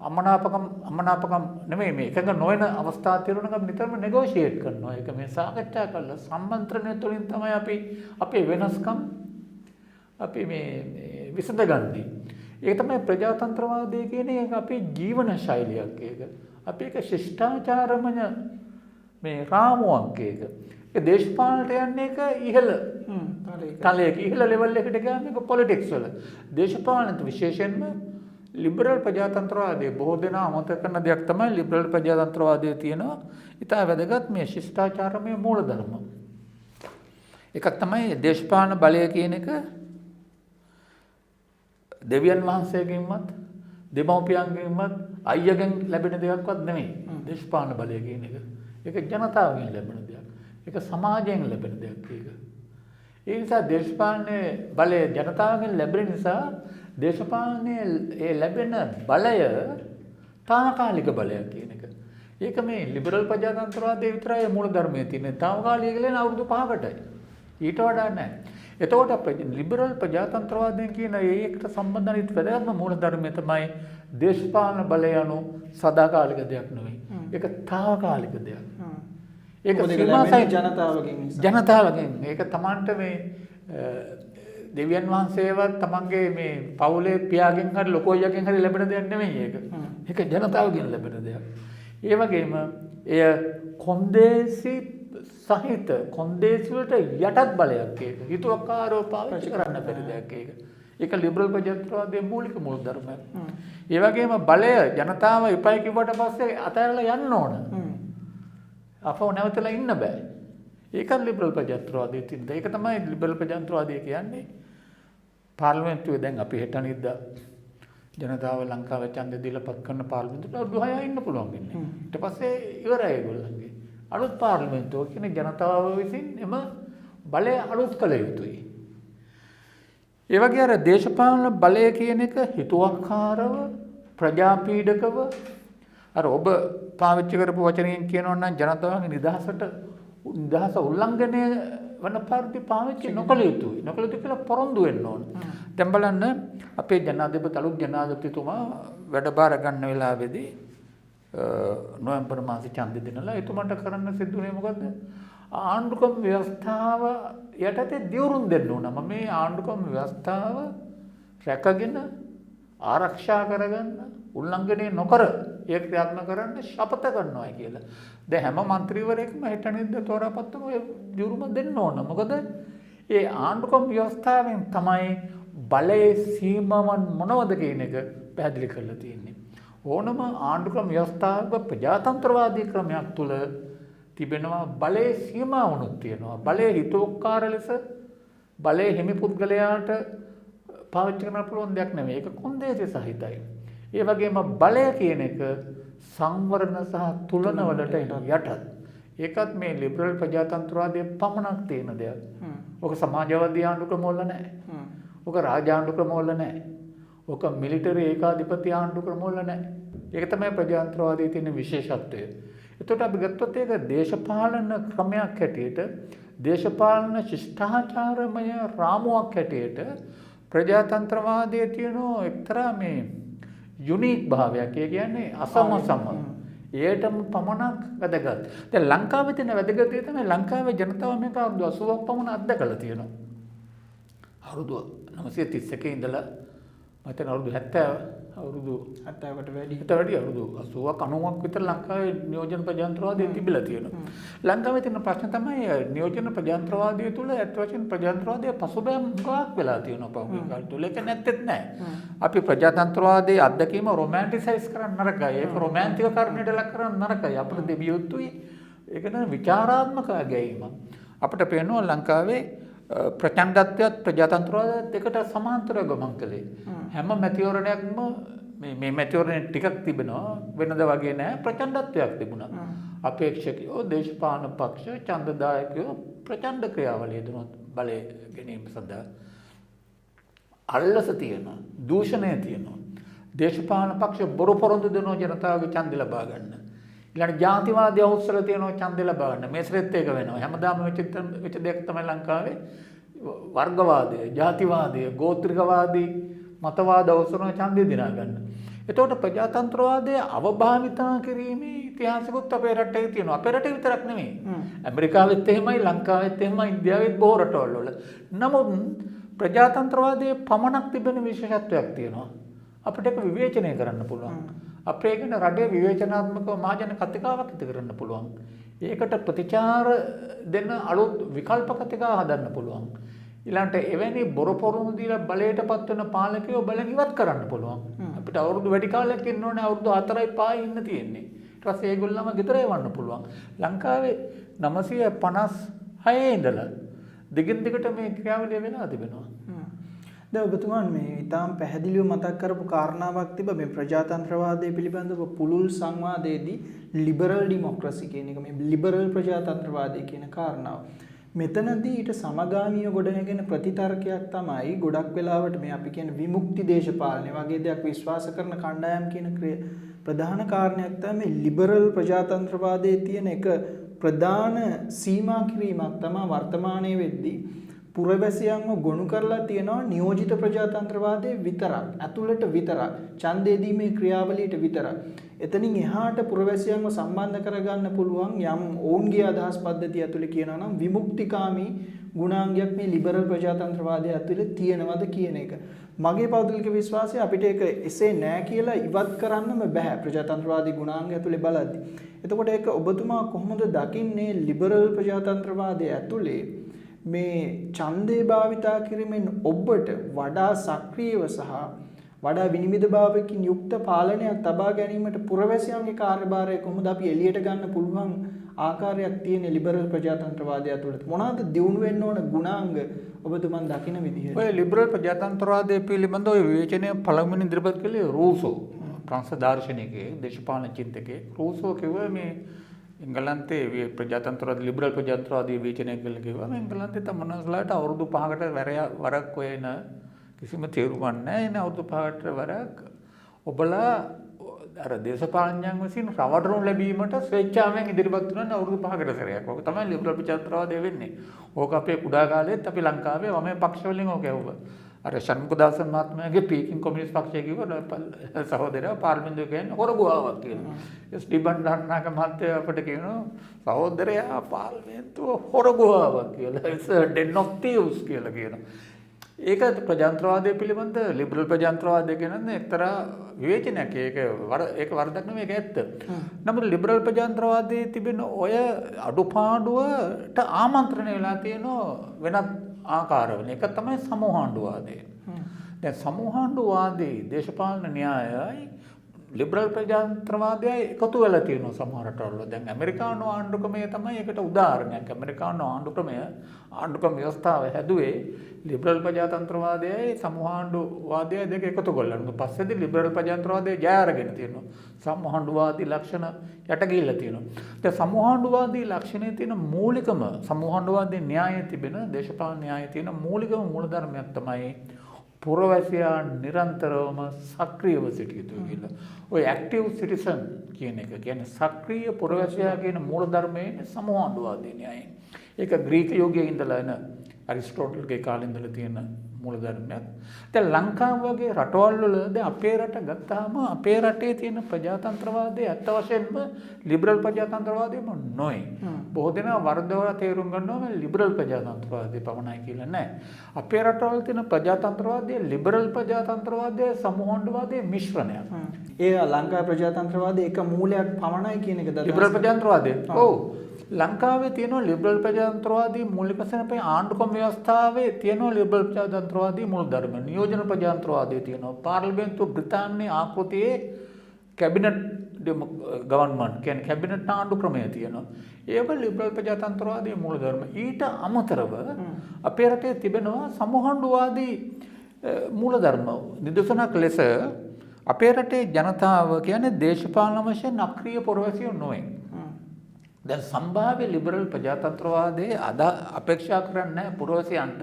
අමනාපකම් නෙමෙයි මේ එකඟ නොවන අවස්ථා තියෙනවා නම් නිතරම නෙගෝෂিয়েට් කරනවා. ඒක මේ සාකච්ඡා කරලා සම්මන්ත්‍රණය තුළින් තමයි අපි අපේ වෙනස්කම් අපි මේ විසඳගන්නේ. ඒක තමයි ප්‍රජාතන්ත්‍රවාදය කියන එක අපේ ජීවන ශෛලියක් ඒක. අපි ඒක ශිෂ්ටාචාරමය මේ රාමුවක් ඒක. ඒ දේශපාලනට යන්නේ එක ඉහළ තලයක ඉහළ ලෙවල් එකට ගියාම ඒක පොලිටික්ස් වල. දේශපාලනට විශේෂයෙන්ම ලිබරල් ප්‍රජාතන්ත්‍රවාදයේ බොහෝ දෙනා අමතක කරන දෙයක් තමයි ලිබරල් ප්‍රජාතන්ත්‍රවාදයේ තියෙනවා ඉතා වැදගත් මේ ශිෂ්ටාචාරමය මූලධර්ම. එකක් තමයි දේශපාලන බලය කියන එක දෙවියන් වහන්සේගෙන්වත් දෙමව්පියන්ගෙන්වත් අයියගෙන් ලැබෙන දෙයක්වත් නෙමෙයි දේශපාලන බලය කියන එක. ඒක ජනතාවගෙන් ලැබෙන දෙයක්. ඒක සමාජයෙන් ලැබෙන දෙයක් ඒක. ඒ නිසා දේශපාලනයේ බලය ජනතාවගෙන් ලැබෙන නිසා දේශපාලනයේ ඒ ලැබෙන බලය තාවකාලික බලයක් කියන එක. ඒක මේ ලිබරල් ප්‍රජාතන්ත්‍රවාදයේ විතරයි මූල ධර්මයේ තියෙන. තාවකාලික කියන්නේ අවුරුදු 5කටයි. ඊට වඩා නැහැ. එතකොට ලිබරල් ප්‍රජාතන්ත්‍රවාදයෙන් කියන ඒකට සම්බන්ධ අනිත් වැදගත්ම මූල ධර්මය තමයි දේශපාලන බලය anu සදාකාලික දෙයක් නෙවෙයි. ඒක තාවකාලික දෙයක්. ඒක ජනතාවගෙන් ඒක තමන්ට මේ දෙවියන් වහන්සේවත් තමන්ගේ මේ පවුලේ පියාගෙන් හරි ලොකෝ අයියාගෙන් හරි ලැබෙන දෙයක් නෙමෙයි ඒක. ඒක ජනතාවගෙන් ලැබෙන දෙයක්. ඒ වගේම එය කොන්දේසි සහිත කොන්දේසි වලට යටත් බලයක් ඒක. හිතුවක්කාරව පාවිච්චි කරන්න බැරි දෙයක් ඒක. ඒක ලිබරල් ප්‍රජාතන්ත්‍රවාදයේ මූලික මූලධර්මයක්. ඒ වගේම බලය ජනතාව ඉපයි කිව්වට පස්සේ අතහැරලා යන්න ඕන. අපව නැවතලා ඉන්න බෑ. ඒකත් ලිබරල් ප්‍රජාතන්ත්‍රවාදයේ තියෙන. ඒක තමයි ලිබරල් ප්‍රජාතන්ත්‍රවාදය කියන්නේ. පාර්ලිමේන්තුවේ දැන් අපි හෙට අනිද්දා ජනතාව ලංකාවේ ඡන්දය දීලා පත් කරන පාර්ලිමේන්තුවට අවුරුදු 6 ඉන්න පුළුවන් වෙන්නේ. ඊට පස්සේ ඉවරයි ඒගොල්ලන්ගේ. අලුත් පාර්ලිමේන්තුව කියන්නේ ජනතාව විසින් එම බලය අලුත් කළ යුතුයි. ඒ වගේ අර දේශපාලන බලය කියන එක හිතුවක්කාරව ප්‍රජාපීඩකව අර ඔබ පාවිච්චි කරපු වචනයෙන් කියනවා නම් ජනතාවගේ නිදහස උල්ලංඝනය වන පරිදි පාවිච්චි නොකළ යුතුයි. නොකළ යුතු කියලා පොරොන්දු වෙන්න ඕන. දැන් බලන්න අපේ ජනාධිපති අලුත් ජනාධිපතිතුමා වැඩබාර ගන්න වෙලාවේදී නොවැම්බර් මාසේ ඡන්දෙ දෙනලා එතුමන්ට කරන්න සිද්ධුනේ මොකද්ද? ආණ්ඩුක්‍රම ව්‍යවස්ථාව යටතේ දියුරුම් දෙන්න ඕන. මේ ආණ්ඩුක්‍රම ව්‍යවස්ථාව රැකගෙන ආරක්ෂා කරගන්න උල්ලංඝනය නොකර ඒක ක්‍රියාත්මක කරන්න ශපථ කරනවා කියලා. දැන් හැම മന്ത്രിවරයෙක්ම හිටනින්ද තෝරාපත්තම ඔය දියුරුම දෙන්න ඕන. මොකද ඒ ආණ්ඩුක්‍රම ව්‍යවස්ථාවෙන් තමයි බලයේ සීමාවන් මොනවද කියන එක පැහැදිලි කරලා තියෙන්නේ. ඕනම ආණ්ඩුක්‍රම ව්‍යවස්ථාවක ප්‍රජාතන්ත්‍රවාදී ක්‍රමයක් තුළ තිබෙනවා බලයේ සීමාවනුත් තියෙනවා. බලයේ හිතෝක්කාර ලෙස බලයේ හිමි පුද්ගලයාට පාවිච්චි කරන්න පුළුවන් දෙයක් නෙමෙයි. ඒක කොන්දේසි සහිතයි. ඒ වගේම බලය කියන එක සංවරණ සහ තුලන වලට යටත්. ඒකත් මේ ලිබරල් ප්‍රජාතන්ත්‍රවාදයේ පමණක් තියෙන දෙයක්. ඔක සමාජවාදී ආණ්ඩුක්‍රම වල නැහැ. ඔක රාජ්‍ය ආණ්ඩුක්‍රම වල නැහැ. ඔක මිලිටරි ඒකාධිපති ආණ්ඩුක්‍රම වල නැහැ. ඒක තමයි ප්‍රජාතන්ත්‍රවාදයේ තියෙන විශේෂත්වය. එතකොට අපි ගත්තොත් ඒක දේශපාලන ක්‍රමයක් හැටියට දේශපාලන ශිෂ්ටාචාරමය රාමුවක් හැටියට ප්‍රජාතන්ත්‍රවාදයේ තියෙන එක්තරා මේ යුනික් භාවයක්. ඒ කියන්නේ අසමසම. ඒටම පමණක් වැදගත්. දැන් ලංකාවේ තියෙන වැදගත් දේ තමයි ලංකාවේ ජනතාව මේක අවුරුදු 80ක් පමණ අත්දකලා තියෙනවා. අවුරුදු 931 ඉඳලා මට අවුරුදු 70කට වැඩි අවුරුදු 80ක් 90ක් විතර ලංකාවේ නියෝජන ප්‍රජාතන්ත්‍රවාදයේ තිබිලා තියෙනවා. ලංකාවේ තියෙන ප්‍රශ්න තමයි නියෝජන ප්‍රජාතන්ත්‍රවාදය තුළ ඇත්ත වශයෙන්ම ප්‍රජාතන්ත්‍රවාදයේ පසුබෑම් ගොඩක් වෙලා තියෙනවා පහුගිය කාලේ තුල. ඒක නැත්තේත් නැහැ. අපි ප්‍රජාතන්ත්‍රවාදයේ අත්දැකීම රොමැන්ටිසයිස් කරන්න නරකයි. ඒක රොමැන්ටික කර්ණයට ලක් කරන්න නරකයි. අපිට දෙවිය යුතුයි. ඒක නේ විචාරාත්මක ගැයීමක්. අපිට පේනවා ලංකාවේ ප්‍රචණ්ඩත්වයත් ප්‍රජාතන්ත්‍රවාදයත් එකට සමාන්තරව ගමන් කළේ. හැම මැතිවරණයක්ම මේ මැතිවරණ ටිකක් තිබෙනවා වෙනද වගේ නෑ ප්‍රචණ්ඩත්වයක් තිබුණා. අපේක්ෂකයෝ දේශපාලන පක්ෂ ඡන්දදායකයෝ ප්‍රචණ්ඩ ක්‍රියාවලිය දුනොත් බලය ගැනීම සඳහා අල්ලස තියෙනවා, දූෂණය තියෙනවා. දේශපාලන පක්ෂ බොරු පොරොන්දු දෙනවා ජනතාවගේ ඡන්ද ලබා ගන්න. ඊළඟ ජාතිවාදී අවසර තියෙනවා ඡන්ද ලබා ගන්න. මේ ශ්‍රේත් එක වෙනවා. හැමදාම වෙච්ච දෙයක් තමයි ලංකාවේ වර්ගවාදය, ජාතිවාදය, ගෝත්‍රිකවාදී මතවාද අවසරන ඡන්දය දිනා ගන්න. එතකොට ප්‍රජාතන්ත්‍රවාදයේ අවභාවිතා කිරීමේ ඉතිහාසකුත් අපේ රටේ තියෙනවා. අපේ රටේ විතරක් නෙමෙයි. ඇමරිකාවෙත් එහෙමයි, ලංකාවෙත් එහෙමයි, ඉන්දියාවෙත් බොහෝ රටවල් වල. නමුත් ප්‍රජාතන්ත්‍රවාදයේ පමණක් තිබෙන විශේෂත්වයක් තියෙනවා. අපිට ඒක විවේචනය කරන්න පුළුවන්. අපේ කියන රටේ විවේචනාත්මකව මහජන කතිකාවක් ඉදිරි කරන්න පුළුවන්. ඒකට ප්‍රතිචාර දෙන්න අලුත් විකල්ප කතිකා හදන්න පුළුවන්. ඊළඟට එවැනි බොරු පොරොන්දු දීලා බලයටපත් වෙන පාලකයෝ බලෙන් ඉවත් කරන්න පුළුවන්. අපිට අවුරුදු වැඩි කාලයක් ඉන්න ඕනේ, අවුරුදු 4යි 5යි ඉන්න තියෙන්නේ. ඊට පස්සේ ඒගොල්ලන්ම ගෙදර යවන්න පුළුවන්. ලංකාවේ 956 ඉඳලා දිගින් දිගට මේ ක්‍රියාවලිය වෙලා තිබෙනවා. දැන් ඔබතුමන් මේ ඊටාම් පැහැදිලිව මතක් කරපු කාරණාවක් තිබ්බ මේ ප්‍රජාතන්ත්‍රවාදය පිළිබඳව පුළුල් සංවාදයේදී ලිබරල් ඩෙමොක්‍රසි කියන එක, මේ ලිබරල් ප්‍රජාතන්ත්‍රවාදය කියන කාරණාව. මෙතනදී ඊට සමගාමීව ගොඩනගෙන ප්‍රතිතර්කයක් තමයි ගොඩක් වෙලාවට මේ අපි කියන විමුක්ති දේශපාලනය වගේ දෙයක් විශ්වාස කරන කණ්ඩායම් කියන ප්‍රධාන කාරණයක් තමයි ලිබරල් ප්‍රජාතන්ත්‍රවාදයේ තියෙන එක ප්‍රධාන සීමා කිරීමක් තමයි වර්තමානයේ වෙද්දී පුරවැසියන්ව ගොනු කරලා තියෙනවා නියෝජිත ප්‍රජාතන්ත්‍රවාදයේ විතරක්. ඇතුළට විතරක්. ඡන්දය දීමේ ක්‍රියාවලියට විතරක්. එතනින් එහාට පුරවැසියන්ව සම්බන්ධ කරගන්න පුළුවන් යම් ඔවුන්ගේ අදහස් පද්ධතිය ඇතුළේ කියනවා නම් විමුක්තිකාමී ගුණාංගයක් මේ ලිබරල් ප්‍රජාතන්ත්‍රවාදය ඇතුළේ තියෙනවද කියන එක. මගේ පෞද්ගලික විශ්වාසය අපිට ඒක එසේ නෑ කියලා ඉවත් කරන්නම බෑ ප්‍රජාතන්ත්‍රවාදී ගුණාංග ඇතුළේ බලද්දි. එතකොට ඒක ඔබතුමා කොහොමද දකින්නේ ලිබරල් ප්‍රජාතන්ත්‍රවාදය ඇතුළේ මේ ඡන්දේ භාවිතා කිරීමෙන් ඔබට වඩා සක්‍රියව සහ වඩා විනිවිදභාවයකින් යුක්ත පාලනයක් තබා ගැනීමට පුරවැසියන්ගේ කාර්යභාරය කොහොමද අපි එළියට ගන්න පුළුවන් ආකාරයක් තියෙන ලිබරල් ප්‍රජාතන්ත්‍රවාදය ඇතුළත මොනවාද දියුණු වෙන්න ඕන ගුණාංග ඔබතුමන් දකින විදිහට? ඔය ලිබරල් ප්‍රජාතන්ත්‍රවාදයේ පිළිබඳව ඔය විවේචනය පළමුවෙනි ඉදිරිපත් කළේ රූසෝ ප්‍රංශ දාර්ශනිකයෙක් දේශපාලන චින්තකයෙක්. රූසෝ කිව්වා මේ එංගලන්තයේ ප්‍රජාතන්ත්‍රවාද ලිබරල් ප්‍රජාතන්ත්‍රවාදී විවේචනය කළා කිව්වා මේ එංගලන්තයේ තමන්ලාට අවුරුදු 5කට වරක් වෙන කිසිම තේරුමක් නැහැ. එන අවුරුදු 5කට වරක් ඔබලා අර දේශපාලනඥයන් විසින් රවටනු ලැබීමට ස්වේච්ඡාවෙන් ඉදිරිපත් කරන අවුරුදු 5කට සැරයක්. ඔක තමයි ලිබරල් ප්‍රජාතන්ත්‍රවාදය වෙන්නේ. ඕක අපේ කුඩා කාලෙත් අපි ලංකාවේ වමේ පක්ෂ වලින් ඕක ඇහුවා. අර ෂණ්මුඛදාසන් මහත්මයාගේ පීකින් කොමියුනිස්ට් පක්ෂය කිව්වා සහෝදරයා පාර්ලිමේන්තුවේ කියන්නේ හොරගුවාවක් කියලා. එස්.ඩී. බණ්ඩාරනායක මහත්තයා අපිට කියනවා සහෝදරයා පාර්ලිමේන්තුව හොරගුවාවක් කියලා. it's a den of thieves කියලා කියනවා. ඒක ප්‍රජාතන්ත්‍රවාදය පිළිබඳ ලිබරල් ප්‍රජාතන්ත්‍රවාදය කියන්නේ එක්තරා විවේචනයක්. ඒක වරදක් නෙමෙයි ඒක ඇත්ත. නමුත් ලිබරල් ප්‍රජාතන්ත්‍රවාදයේ තිබෙන ඔය අඩුපාඩුවට ආමන්ත්‍රණය වෙලා තියෙන වෙනත් ආකාරවල. එක තමයි සමූහාණ්ඩුවාදය. දැන් සමූහාණ්ඩුවාදී දේශපාලන න්‍යායයි ලිබරල් ප්‍රජාතන්ත්‍රවාදයයි එකතු වෙලා තියෙනවා සමහර රටවල. දැන් ඇමරිකානු ආණ්ඩුක්‍රමය තමයි ඒකට උදාහරණයක්. ඇමරිකානු ආණ්ඩුක්‍රම ව්‍යවස්ථාව හැදුවේ ලිබරල් ප්‍රජාතන්ත්‍රවාදයයි සමූහාණ්ඩුවාදයයි දෙක එකතු කරලා. පස්සේදී ලිබරල් ප්‍රජාතන්ත්‍රවාදය ජය අරගෙන තියෙනවා. සමූහාණ්ඩුවාදී ලක්ෂණ යට ගිහිල්ලා තියෙනවා. දැන් සමූහාණ්ඩුවාදී ලක්ෂණයේ තියෙන මූලිකම සමූහාණ්ඩුවාදී න්‍යායයේ තිබෙන දේශපාලන න්‍යායයේ තියෙන මූලිකම මූලධර්මයක් තමයි පුරවැසියා නිරන්තරවම සක්‍රියව සිටිය යුතුයි කියලා. ඔය ඇක්ටිව් සිටිසන් කියන එක කියන්නේ සක්‍රීය පුරවැසියා කියන මූලධර්මයේ සමූහාණ්ඩුවාදී න්‍යායයෙන්. ඒක ග්‍රීක යුගයේ ඉඳලා එන ඇරිස්ටෝටල්ගේ කාලේ ඉඳලා තියෙන මූලධර්මයක්. දැන් ලංකාව වගේ රටවල් වල දැන් අපේ රට ගත්තාම අපේ රටේ තියෙන ප්‍රජාතන්ත්‍රවාදයේ අත් වශයෙන්ම ලිබරල් ප්‍රජාතන්ත්‍රවාදයම නොයි. බොහෝ දෙනා වර්ධවලා තේරුම් ගන්නවා මේ ලිබරල් ප්‍රජාතන්ත්‍රවාදය පමණයි කියලා නෑ. අපේ රටවල තියෙන ප්‍රජාතන්ත්‍රවාදයේ ලිබරල් ප්‍රජාතන්ත්‍රවාදයේ සමූහාණ්ඩුවාදයේ මිශ්‍රණයක්. ඒ ලංකාවේ ප්‍රජාතන්ත්‍රවාදයේ එක මූලයක් පමණයි කියන එකද? ලිබරල් ප්‍රජාතන්ත්‍රවාදය. ඔව්. ලංකාවේ තියෙන ලිබරල් ප්‍රජාතන්ත්‍රවාදී මූලික වශයෙන් අපේ ආණ්ඩුක්‍රම ව්‍යවස්ථාවේ තියෙන ලිබරල් ප්‍රජාතන්ත්‍රවාදී මූලධර්ම. නියෝජන ප්‍රජාතන්ත්‍රවාදයේ තියෙනවා. පාර්ලිමේන්තුව බ්‍රිතාන්‍යයේ ආකෘතියේ කැබිනට් ගවර්න්මන්ට් කියන්නේ කැබිනට් ආණ්ඩුක්‍රමය තියෙනවා. ඒක ලිබරල් ප්‍රජාතන්ත්‍රවාදී මූලධර්ම. ඊට අමතරව අපේ රටේ තිබෙනවා සමූහාණ්ඩුවාදී මූලධර්ම. නිදසුනක් ලෙස අපේ රටේ ජනතාව කියන්නේ දේශපාලන වශයෙන් අක්‍රීය පුරවැසියෝ නොවේ. දැන් සම්භාව්‍ය ලිබරල් ප්‍රජාතන්ත්‍රවාදයේ අපේක්ෂා කරන්නේ පුරවැසියන්ට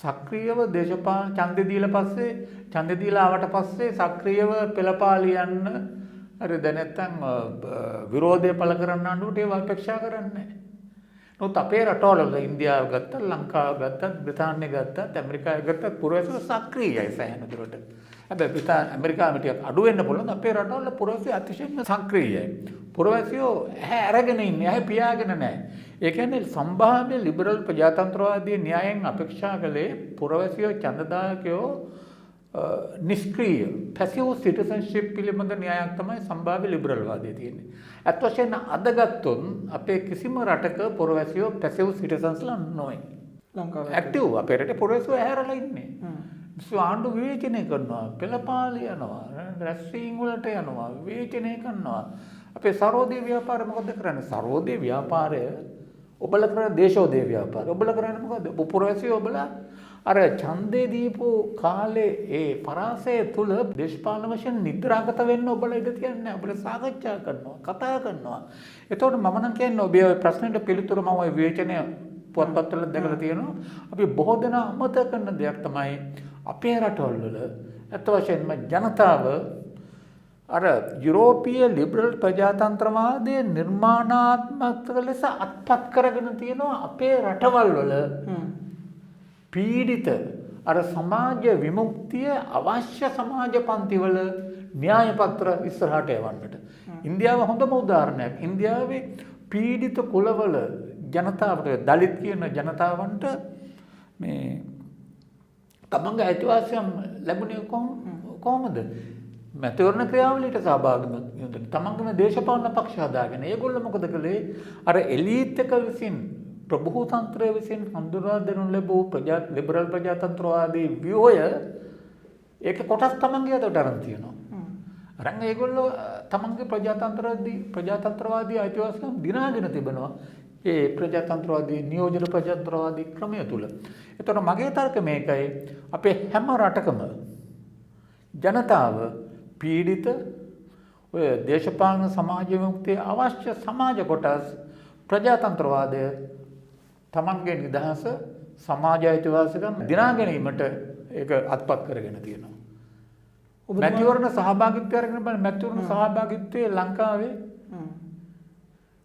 සක්‍රීයව දේශපාලන ඡන්දෙ දීලා ආවට පස්සේ සක්‍රීයව පෙළපාලියන්න හරි දැන් නැත්තම් විරෝධය පළ කරන්න අඬුවට ඒව අපේක්ෂා කරන්නේ නැහැ. නමුත් අපේ රටවල ඉන්දියාව ගත්තත් ලංකාව ගත්තත් බ්‍රිතාන්‍ය ගත්තත් ඇමරිකාව ගත්තත් පුරවැසියෝ සක්‍රීයයි සෑහෙන දුරට. හැබැයි ඇමරිකාවේ ටිකක් අඩු වෙන්න පුළුවන්. අපේ රටවල පුරවැසියෝ අතිශයින්ම සක්‍රීයයි. පුරවැසියෝ ඇහැ අරගෙන ඉන්නේ, ඇහැ පියාගෙන නැහැ. ඒ කියන්නේ සම්භාව්‍ය ලිබරල් ප්‍රජාතන්ත්‍රවාදී න්‍යායෙන් අපේක්ෂා කළේ පුරවැසියෝ ඡන්දදායකයෝ නිෂ්ක්‍රීය පැසිව් සිටිසන්ෂිප් පිළිබඳ න්‍යායක් තමයි සම්භාව්‍ය ලිබරල් වාදයේ තියෙන්නේ. අත් වශයෙන් අද ගත්තොත් අපේ කිසිම රටක පුරවැසියෝ පැසිව් සිටිසන්ස්ලා නොවේ. ලංකාවේ ඇක්ටිව් අපේ රටේ පුරවැසියෝ ඇහැරලා ඉන්නේ. ආණ්ඩු විවේචනය කරනවා, පෙළපාලි යනවා, රැස්වීම් වලට යනවා, විවේචනය කරනවා. අපේ සරෝදේ ව්‍යාපාරය මොකද කරන්නේ? සරෝදේ ව්‍යාපාරය ඔබලා කරන දේශෝදේ ව්‍යාපාරය. ඔබලා කරන්නේ මොකද? පුරවැසියෝ ඔබලා අර ඡන්දේ දීපු කාලේ ඒ පරාසය තුල දේශපාලන වශයෙන් නිද්‍රාගත වෙන්න ඔබලා ඉඩ තියන්නේ නැහැ. ඔබලා සාකච්ඡා කරනවා, කතා කරනවා. එතකොට මම නම් කියන්නේ ඔබේ ප්‍රශ්නෙට පිළිතුරු මම ওই විවේචනය පොත්පත්වල දැකලා තියෙනවා. අපි බොහෝ දෙනා අමතක කරන දෙයක් තමයි අපේ රටවල් වල අත් වශයෙන්ම ජනතාව අර යුරෝපීය ලිබරල් ප්‍රජාතන්ත්‍රවාදයේ නිර්මාණාත්මක ලෙස අත්පත් කරගෙන තියෙනවා අපේ රටවල් වල පීඩිත අර සමාජ විමුක්තිය අවශ්‍ය සමාජ පන්තිවල න්‍යාය පත්‍ර ඉස්සරහට යවන්නට. ඉන්දියාව හොඳම උදාහරණයක්. ඉන්දියාවේ පීඩිත කුලවල ජනතාවට දලිත් කියන ජනතාවන්ට මේ තමන්ගේ අයිතිවාසිකම් ලැබුණේ කොහොමද? මැතිවරණ ක්‍රියාවලියට සහභාගී වෙන්න. තමන්ගේම දේශපාලන පක්ෂ හදාගෙන. ඒගොල්ලෝ මොකද කළේ? අර එලීට් එක විසින් ප්‍රභූ තන්ත්‍රය විසින් හඳුනා දෙනු ලැබූ ලිබරල් ප්‍රජාතන්ත්‍රවාදී ව්‍යුහය ඒක කොටස් තමන්ගේ අතට අරන් තියෙනවා. අරන් ඒගොල්ලෝ තමන්ගේ ප්‍රජාතන්ත්‍රවාදී අයිතිවාසිකම් දිනාගෙන තිබෙනවා. ඒ ප්‍රජාතන්ත්‍රවාදී නියෝජන ප්‍රජාතන්ත්‍රවාදී ක්‍රමය තුල. එතකොට මගේ තර්ක මේකයි. අපේ හැම රටකම ජනතාව පීඩිත ඔය දේශපාලන සමාජ විමුක්තිය අවශ්‍ය සමාජ කොටස් ප්‍රජාතන්ත්‍රවාදය තමන්ගේ නිදහස සමාජ අයිතිවාසිකම් දිනා ගැනීමට ඒක අත්පත් කරගෙන තියෙනවා. මැතිවරණ සහභාගීත්වය අරගෙන බලන්න මැතිවරණ සහභාගීත්වයේ ලංකාවේ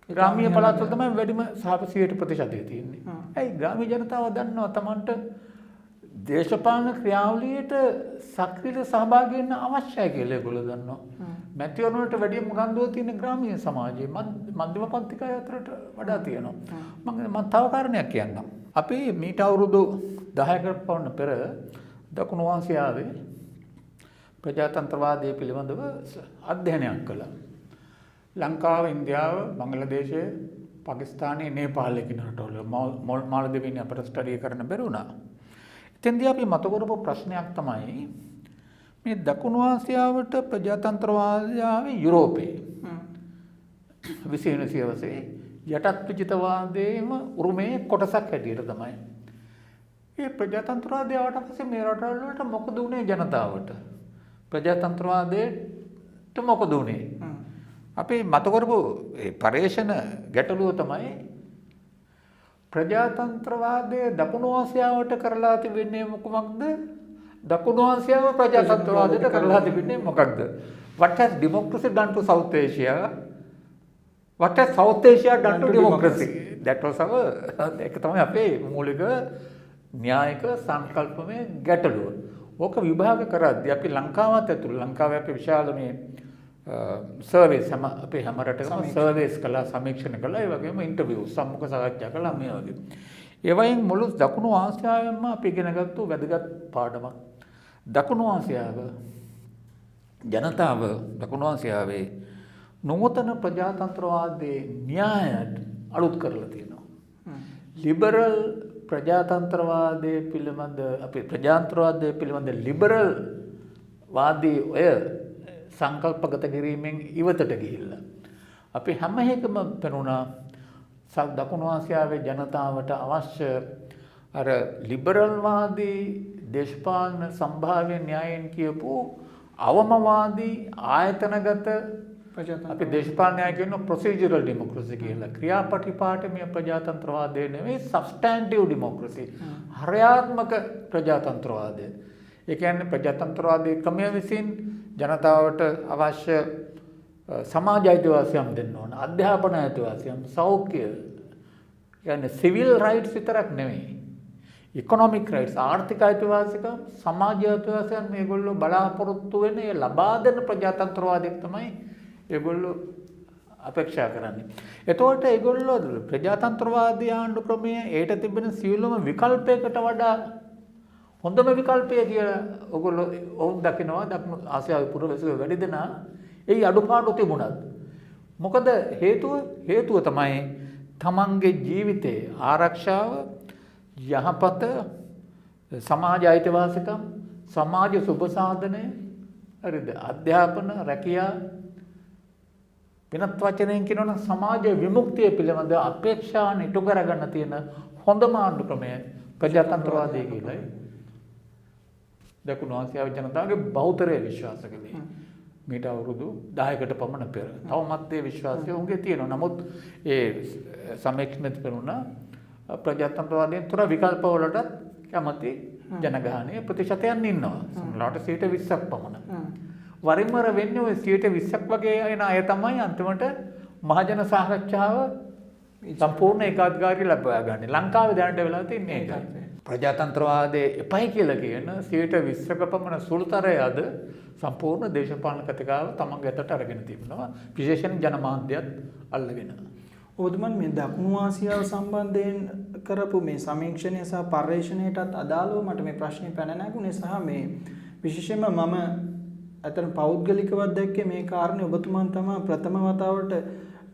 ග්‍රාමීය පළාත්වල තමයි වැඩිම 100% තියෙන්නේ. ඇයි ග්‍රාමීය ජනතාව දන්නවා තමන්ට දේශපාලන ක්‍රියාවලියට සක්‍රීය සහභාගී වෙන්න අවශ්‍යයි කියලා ඒගොල්ලෝ දන්නවා. මැතිවරණ වලට වැඩිම උනන්දුව තියෙන ග්‍රාමීය සමාජයේ මධ්‍යම පන්තිකය අතරට වඩා තියෙනවා. මම තව කාරණයක් කියන්නම්. අපි මීට අවුරුදු 10කට පමණ පෙර දකුණු ආසියාවේ ප්‍රජාතන්ත්‍රවාදය පිළිබඳව අධ්‍යයනයක් කළා. ලංකාව, ඉන්දියාව, බංග්ලාදේශය, පාකිස්තානය, නේපාලය කියන රටවල මාලදිවයින් අපට ස්ටඩි කරන්න බැරුණා. එතෙන්දී අපි මත කරපු ප්‍රශ්නයක් තමයි මේ දකුණු ආසියාවට ප්‍රජාතන්ත්‍රවාදය ආවේ යුරෝපයේ 20 වෙනි සියවසේ යටත් විජිතවාදයේම උරුමයේ කොටසක් හැටියට තමයි. මේ ප්‍රජාතන්ත්‍රවාදය ආවට පස්සේ මේ රටවල් වලට මොකද උනේ ජනතාවට? ප්‍රජාතන්ත්‍රවාදයට මොකද උනේ? අපි මත කරපු ඒ පරේෂණ ගැටලුව තමයි ප්‍රජාතන්ත්‍රවාදයේ දකුණු ආසියාවට කරලා තිබෙන්නේ මොකක්ද? දකුණු ආසියාව ප්‍රජාතන්ත්‍රවාදයට කරලා තිබෙන්නේ මොකක්ද? What has democracy done to South Asia? What has South Asia done to democracy? That was ඒක තමයි අපේ මූලික න්‍යායික සංකල්පමය ගැටලුව. ඕක විභාග කරද්දී අපි ලංකාවත් ඇතුළු ලංකාවේ අපි විශාල මේ සර්වේස් අපේ හැම රටකම සර්වේස් කළා, සමීක්ෂණ කළා, ඒ වගේම ඉන්ටර්විව් සම්මුඛ සාකච්ඡා කළා මේ වගේ. ඒ වයින් මුළු දකුණු ආසියාවෙම අපි ඉගෙනගත්තු වැදගත් පාඩමක්. දකුණු ආසියාව ජනතාව දකුණු ආසියාවේ නූතන ප්‍රජාතන්ත්‍රවාදයේ න්‍යායයට අලුත් කරලා තියෙනවා. ලිබරල් ප්‍රජාතන්ත්‍රවාදයේ පිළිබඳ අපි ප්‍රජාතන්ත්‍රවාදයේ පිළිබඳ ලිබරල් වාදී ඔය සංකල්පගත කිරීමෙන් ඉවතට ගිහිල්ලා අපි හැම එකම පෙනුණා දකුණු ආසියාවේ ජනතාවට අවශ්‍ය අර ලිබරල් වාදී දේශපාලන සම්භාව්‍ය න්‍යායයෙන් කියපු අවමවාදී ආයතනගත අපි දේශපාලන න්‍යාය කියන ප්‍රොසීජරල් ඩෙමොක්‍රසි කියලා ක්‍රියාපටිපාඨමය ප්‍රජාතන්ත්‍රවාදය නෙවෙයි සබ්ස්ටැන්ටිව් ඩෙමොක්‍රසි හරයාත්මක ප්‍රජාතන්ත්‍රවාදය. ඒ කියන්නේ ප්‍රජාතන්ත්‍රවාදී ක්‍රමය විසින් ජනතාවට අවශ්‍ය සමාජ අයිතිවාසිකම් දෙන්න ඕන, අධ්‍යාපන අයිතිවාසිකම්, සෞඛ්‍ය, කියන්නේ සිවිල් රයිට්ස් විතරක් නෙවෙයි. ඉකොනොමික් රයිට්ස්, ආර්ථික අයිතිවාසිකම්, සමාජ අයිතිවාසිකම් මේගොල්ලෝ බලාපොරොත්තු වෙන ඒ ලබා දෙන ප්‍රජාතන්ත්‍රවාදයක් තමයි ඒගොල්ලෝ අපේක්ෂා කරන්නේ. එතකොට ඒගොල්ලෝ ප්‍රජාතන්ත්‍රවාදී ආණ්ඩු ක්‍රමය ඒට තිබෙන සියලුම විකල්පයකට වඩා හොඳම විකල්පය කියලා ඔයගොල්ලෝ ඔවුන් දකිනවා. දකුණු ආසියාවේ පුරවැසියෝ වැඩි දෙනා ඒ අඩුපාඩු තිබුණත් මොකද හේතුව තමයි තමන්ගේ ජීවිතයේ ආරක්ෂාව, යහපත, සමාජ අයිතිවාසිකම්, සමාජ සුබ සාධනය, හරිද, අධ්‍යාපන, රැකියා, වෙනත් වචනයෙන් කියනවනම් සමාජ විමුක්තිය පිළිබඳ අපේක්ෂාවන් ඉටු කරගන්න තියෙන හොඳම ආණ්ඩු ක්‍රමය ප්‍රජාතන්ත්‍රවාදය කියලායි දකුණු ආසියාවේ ජනතාවගේ බහුතරය විශ්වාස කළේ. මීට අවුරුදු 10කට පමණ පෙර. තවමත් ඒ විශ්වාසය උන්ගේ තියෙනවා. නමුත් ඒ සමීක්ෂණෙත් පෙනුණා ප්‍රජාතන්ත්‍රවාදයෙන් තොර විකල්ප වලට කැමති ජනගහනයේ ප්‍රතිශතයන් ඉන්නවා. සමහරවිට 20ක් පමණ. වරින් වර වෙන්නේ ඔය 20ක් වගේ එන අය තමයි අන්තිමට මහජන සාකච්ඡාව සම්පූර්ණ ඒකාධිකාරී ලබා ගන්න. ලංකාවේ දැනට වෙලා තින්නේ ඒකයි. ප්‍රජාතන්ත්‍රවාදයේ එපයි කියලා කියන 20%ක පමණ සුළුතරය අද සම්පූර්ණ දේශපාලන කතිකාව තමන්ගේ අතට අරගෙන තිබෙනවා. විශේෂයෙන් ජනමාධ්‍යත් අල්ලගෙන. ඔබතුමන් මේ දකුණු ආසියාව සම්බන්ධයෙන් කරපු මේ සමීක්ෂණය සහ පර්යේෂණයටත් අදාළව මට මේ ප්‍රශ්නේ පැන නැගුණේ සහ මේ විශේෂයෙන්ම මම අතන පෞද්ගලිකව දැක්කේ මේ කාරණේ ඔබතුමන් තමයි ප්‍රථම වතාවට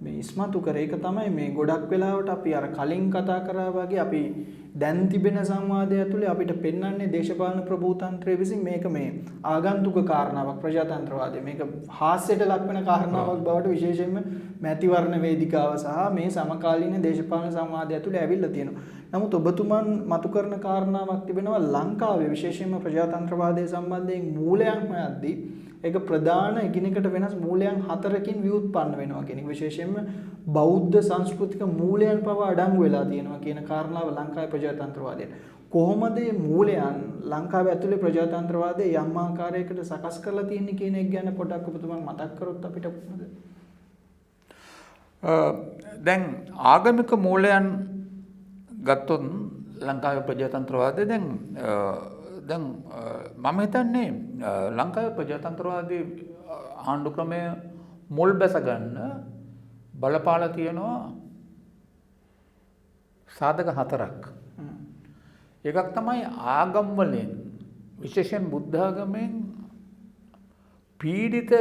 මේ ඉස්මතු කරේ. ඒක තමයි මේ ගොඩක් වෙලාවට අපි අර කලින් කතා කරා වගේ අපි දැන් තිබෙන සංවාදය ඇතුලේ අපිට පෙන්වන්නේ දේශපාලන ප්‍රභූතන්ත්‍රයේ විසින් මේක මේ ආගන්තුක කාරණාවක් ප්‍රජාතන්ත්‍රවාදය. මේක හාස්‍යයට ලක් වෙන කාරණාවක් බවට විශේෂයෙන්ම මැතිවරණ වේදිකාව සහ මේ සමකාලීන දේශපාලන සංවාදය ඇතුලේ ඇවිල්ලා තියෙනවා. නමුත් ඔබතුමන් මතු කරන කාරණාවක් තිබෙනවා ලංකාවේ විශේෂයෙන්ම ප්‍රජාතන්ත්‍රවාදය සම්බන්ධයෙන් මූලයන් හොයද්දී ඒක ප්‍රධාන එකිනෙකට වෙනස් මූලයන් 4කින් ව්‍යුත්පන්න වෙනවා කියන එක. විශේෂයෙන්ම බෞද්ධ සංස්කෘතික මූලයන් පවා අඩංගු වෙලා තියෙනවා කියන කාරණාව ලංකාවේ ප්‍රජාතන්ත්‍රවාදයට. කොහොමද මේ මූලයන් ලංකාවේ ඇතුලේ ප්‍රජාතන්ත්‍රවාදයේ යම් ආකාරයකට සකස් කරලා තියෙන්නේ කියන එක ගැන පොඩක් ඔබතුමන් මතක් කරොත් අපිට කොහොමද? දැන් ආගමික මූලයන් ගත්තොත් ලංකාවේ ප්‍රජාතන්ත්‍රවාදය දැන් මම හිතන්නේ ලංකාවේ ප්‍රජාතන්ත්‍රවාදී ආණ්ඩු ක්‍රමය මුල් බැස ගන්න බලපාලා තියෙනවා සාධක 4ක්. එකක් තමයි ආගම් වලින් විශේෂයෙන් බුද්ධ ආගමෙන් පීඩිත